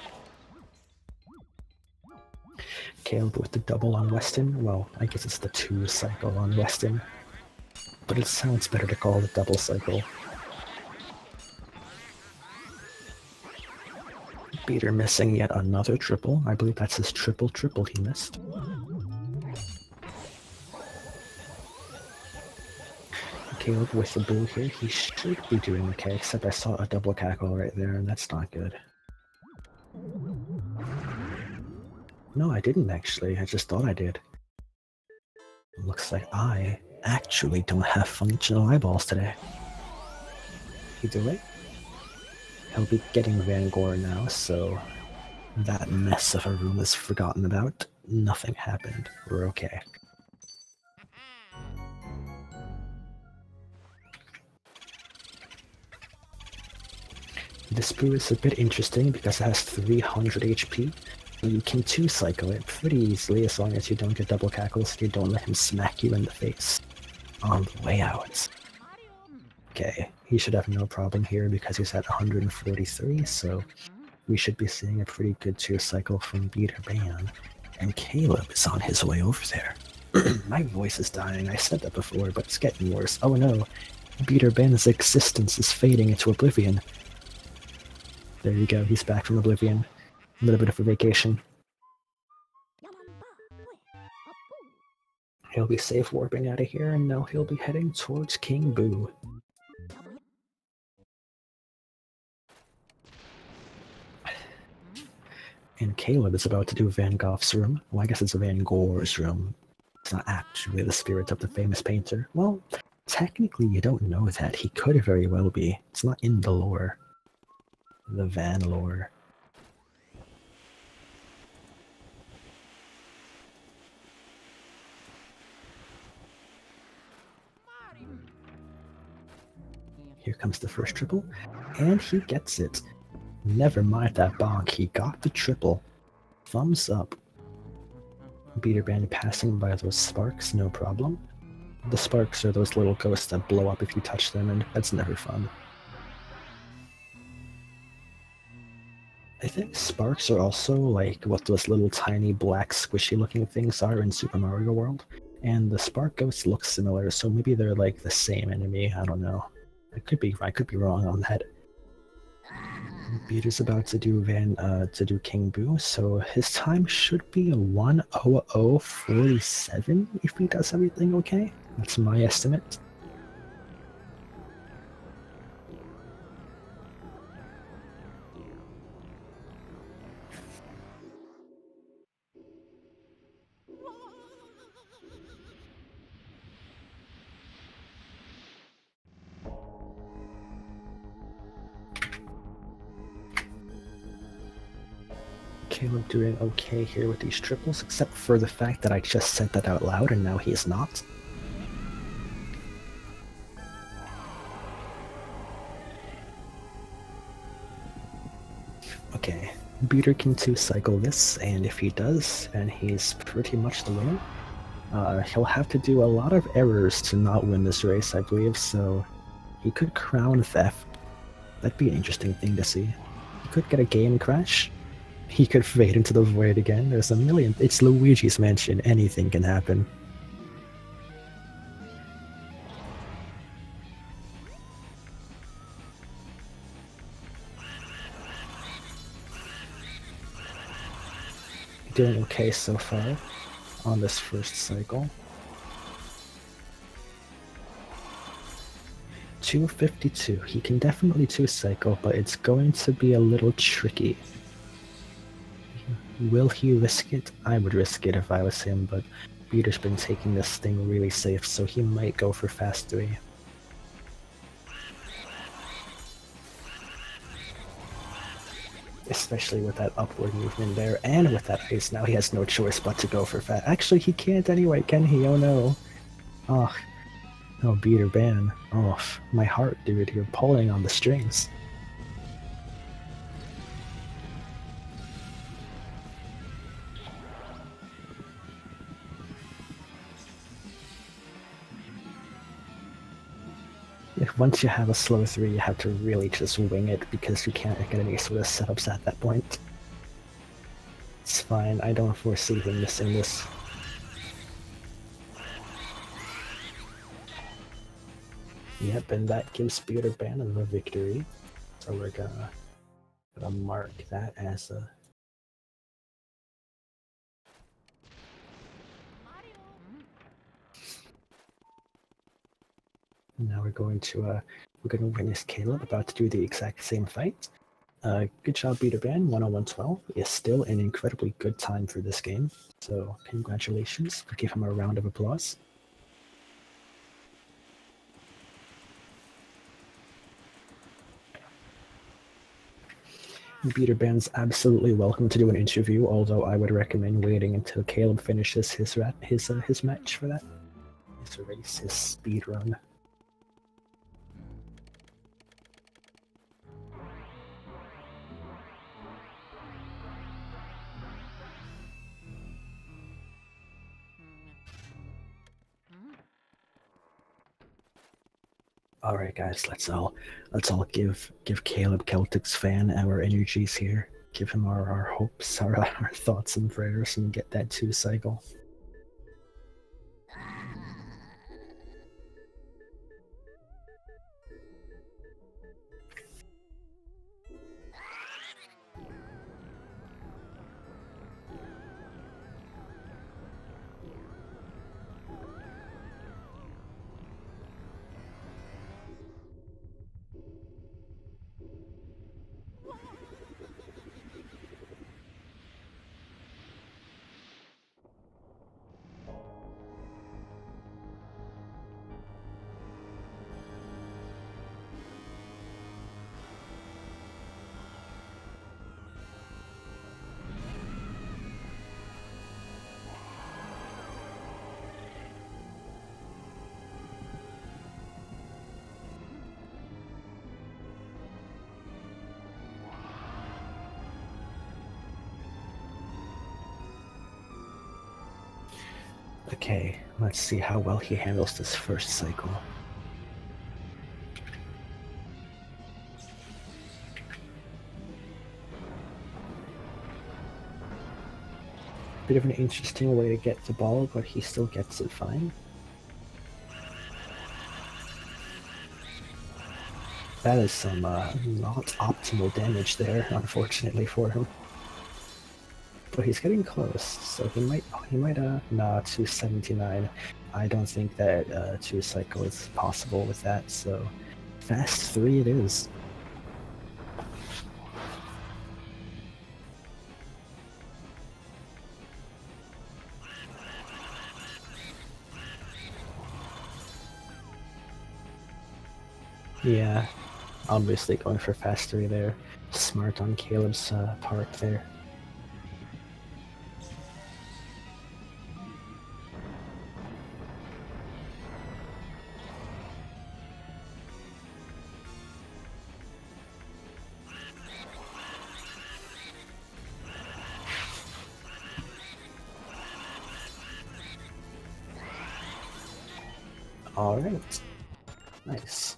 Caleb with the double on Weston. Well, I guess it's the 2 cycle on Weston. But it sounds better to call it double cycle. Beater missing yet another triple. I believe that's his triple he missed. Caleb with the blue here, he should be doing okay, except I saw a double cackle right there, and that's not good. No, I didn't actually, I just thought I did. Looks like I actually don't have functional eyeballs today. Either way, he'll be getting Van Gogh now, so that mess of a room is forgotten about. Nothing happened. We're okay. This brew is a bit interesting because it has 300 HP. You can 2-cycle it pretty easily as long as you don't get double cackles and you don't let him smack you in the face on the way out. Okay, he should have no problem here because he's at 143, so we should be seeing a pretty good 2-cycle from Beterban. And Caleb is on his way over there. My voice is dying, I said that before, but it's getting worse. Oh no, Beterban's existence is fading into oblivion. There you go, he's back from oblivion. A little bit of a vacation. He'll be safe warping out of here, and now he'll be heading towards King Boo. And Caleb is about to do Van Gogh's room. Well, I guess it's Van Gogh's room. It's not actually the spirit of the famous painter. Well, technically you don't know that. He could very well be. It's not in the lore. The Van lore. Here comes the first triple, and he gets it. Never mind that bonk, he got the triple. Thumbs up. Beterban passing by those sparks, no problem. The sparks are those little ghosts that blow up if you touch them, and that's never fun. I think sparks are also like what those little tiny black squishy looking things are in Super Mario World. And the spark ghosts look similar, so maybe they're like the same enemy, I don't know. I could be wrong on that. Beater's about to do King Boo, so his time should be 1:00:47 if he does everything okay. That's my estimate. Caleb doing okay here with these triples, except for the fact that I just said that out loud and now he is not. Okay, Beater can 2-cycle this, and if he does, then he's pretty much the winner. He'll have to do a lot of errors to not win this race, I believe, so he could crown theft. That'd be an interesting thing to see. He could get a game crash. He could fade into the void again. There's a million. It's Luigi's mansion. Anything can happen. Doing okay so far on this first cycle. 252. He can definitely two-cycle, but it's going to be a little tricky. Will he risk it? I would risk it if I was him, but Peter's been taking this thing really safe, so he might go for fast 3. Especially with that upward movement there, and with that ice, now he has no choice but to go for fast. Actually, he can't anyway, can he? Oh no. Oh, no, Beterban. Oh, my heart, dude, you're pulling on the strings. Once you have a slow 3, you have to really just wing it because you can't get any sort of setups at that point. It's fine, I don't foresee him missing this. Yep, and that gives Beterban the victory. So we're gonna mark that as a... Now we're going to witness Caleb about to do the exact same fight. Good job, Beterban. 101.12 is still an incredibly good time for this game. So congratulations. Give him a round of applause. Beterban's absolutely welcome to do an interview, although I would recommend waiting until Caleb finishes his match for that. His race, his speed run. All right, guys, let's all give CalebCelticsFan our energies here. Give him our hopes, our thoughts and prayers, and get that 2-cycle. Okay, let's see how well he handles this first cycle. Bit of an interesting way to get the ball, but he still gets it fine. That is some not optimal damage there, unfortunately for him. But he's getting close, so he might nah, 279. I don't think that 2-cycle is possible with that, so fast 3 it is. Yeah, obviously going for fast 3 there. Smart on Caleb's part there. Alright. Nice.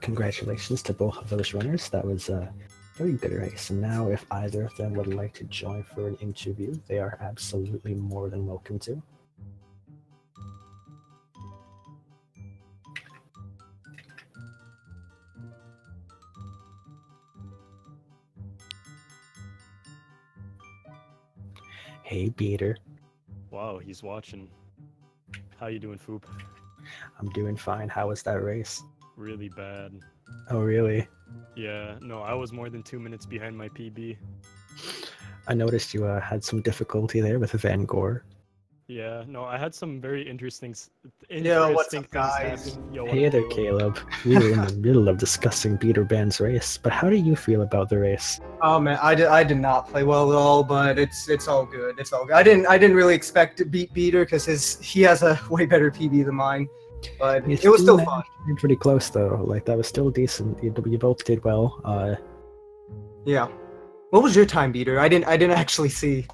Congratulations to both of those runners. That was a very good race. And now if either of them would like to join for an interview, they are absolutely more than welcome to. Hey, Beater.
Wow, he's watching. How you doing, Foop?
I'm doing fine. How was that race?
Really bad.
Oh, really?
Yeah, no, I was more than 2 minutes behind my PB.
I noticed you had some difficulty there with Van Gore.
Yeah, no, I had some very interesting
what's up,
things
guys?
happen. Yo, what
Hey
up,
there, Caleb. We were in the middle of discussing Beterban's race, but how do you feel about the race?
Oh man, I did not play well at all, but it's all good. It's all good. I didn't really expect to beat Beater because he has a way better PB than mine, but it was still fun.
Pretty close though. Like that was still decent. You both did well.
Yeah. What was your time, Beater? I didn't actually see.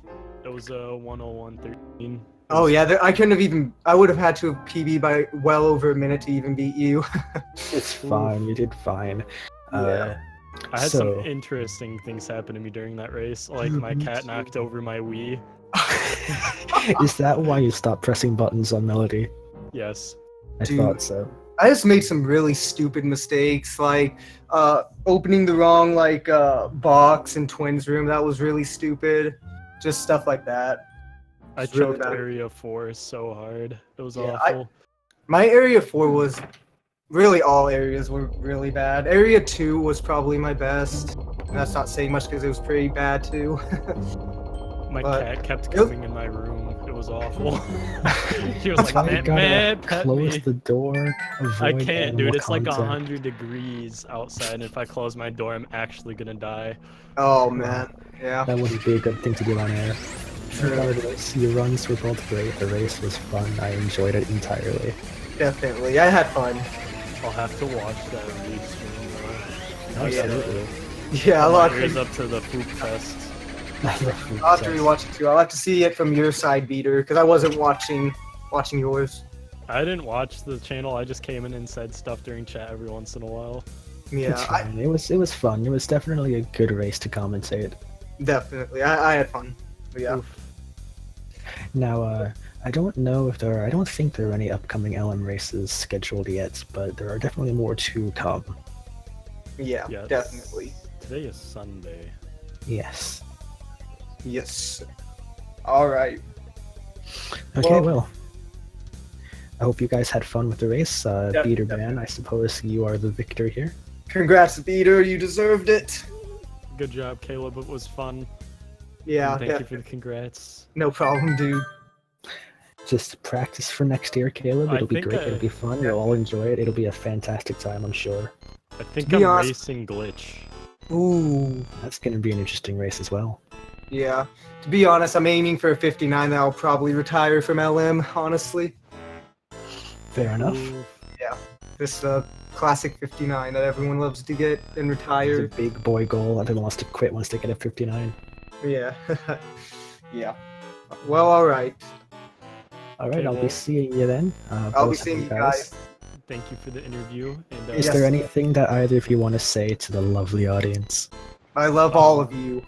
It was 101.13.
Oh yeah, I couldn't have even. I would have had to have PB by well over a minute to even beat you.
It's fine. You did fine.
Yeah.
I had some interesting things happen to me during that race. Like my cat knocked over my Wii.
Is that why you stopped pressing buttons on Melody?
Yes.
I thought so.
I just made some really stupid mistakes, like opening the wrong box in Twins room. That was really stupid. Just stuff like that.
I choked Area 4 so hard. It was awful.
My Area 4 was... Really, all areas were really bad. Area 2 was probably my best. And that's not saying much because it was pretty bad too.
My cat kept coming in my room. It was awful. She was like, man,
close the door.
I can't, dude. It's like 100 degrees outside, and if I close my door, I'm actually gonna die.
Oh man, yeah.
That wouldn't be a good thing to do on air.
True.
Your runs were both great. The race was fun. I enjoyed it entirely.
Definitely, I had fun.
I'll have to watch that release stream though.
Absolutely.
Yeah, a lot.
Here's up to the Foop Fest.
I'll have to rewatch it too. I'll have to see it from your side, Beater, because I wasn't watching yours.
I didn't watch the channel. I just came in and said stuff during chat every once in a while.
Yeah,
it was fun. It was definitely a good race to commentate.
Definitely, I had fun. But yeah.
Oof.
Now, I don't know if I don't think there are any upcoming LM races scheduled yet, but there are definitely more to come.
Yeah,
yes.
Definitely.
Today is Sunday.
Yes.
Yes. All right.
Okay, well, I hope you guys had fun with the race. Beterban, I suppose you are the victor here.
Congrats, Beater. You deserved it.
Good job, Caleb. It was fun.
Yeah.
And thank you for the congrats.
No problem, dude.
Just practice for next year, Caleb. It'll be great. It'll be fun. You'll all enjoy it. It'll be a fantastic time, I'm sure.
I think I'm racing Glitch.
Ooh.
That's going to be an interesting race as well.
Yeah. To be honest, I'm aiming for a 59 that I'll probably retire from LM, honestly.
Fair enough.
Ooh.
Yeah. This classic 59 that everyone loves to get and retire.
It's a big boy goal. Everyone wants to quit once they get a 59.
Yeah. Yeah. Well, alright.
Alright, I'll be seeing you then.
I'll be seeing you guys.
Thank you for the interview. And,
is there anything that either of you want to say to the lovely audience?
I love all of you.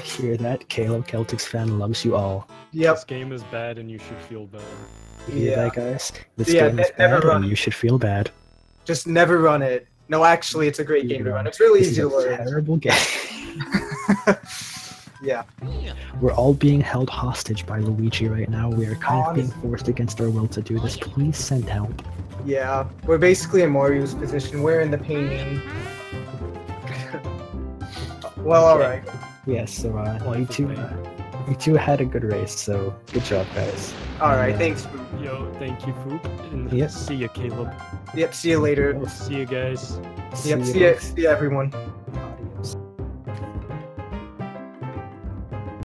Hear that? CalebCelticsFan loves you all.
Yep.
This game is bad and you should feel bad.
You hear that, guys? This game is bad and you should feel bad.
Just never run it. No, actually, it's a great game to run. It's really easy to learn.
It's a terrible game.
Yeah.
We're all being held hostage by Luigi right now. We are kind of being forced against our will to do this. Please send help.
Yeah, we're basically in Mario's position. We're in the painting. Well, alright.
Yes, so you two had a good race, so good job, guys.
Alright, thanks.
Yo, thank you, Foop. And see ya, Caleb.
Yep, see you later.
See you guys.
Yep, see ya everyone.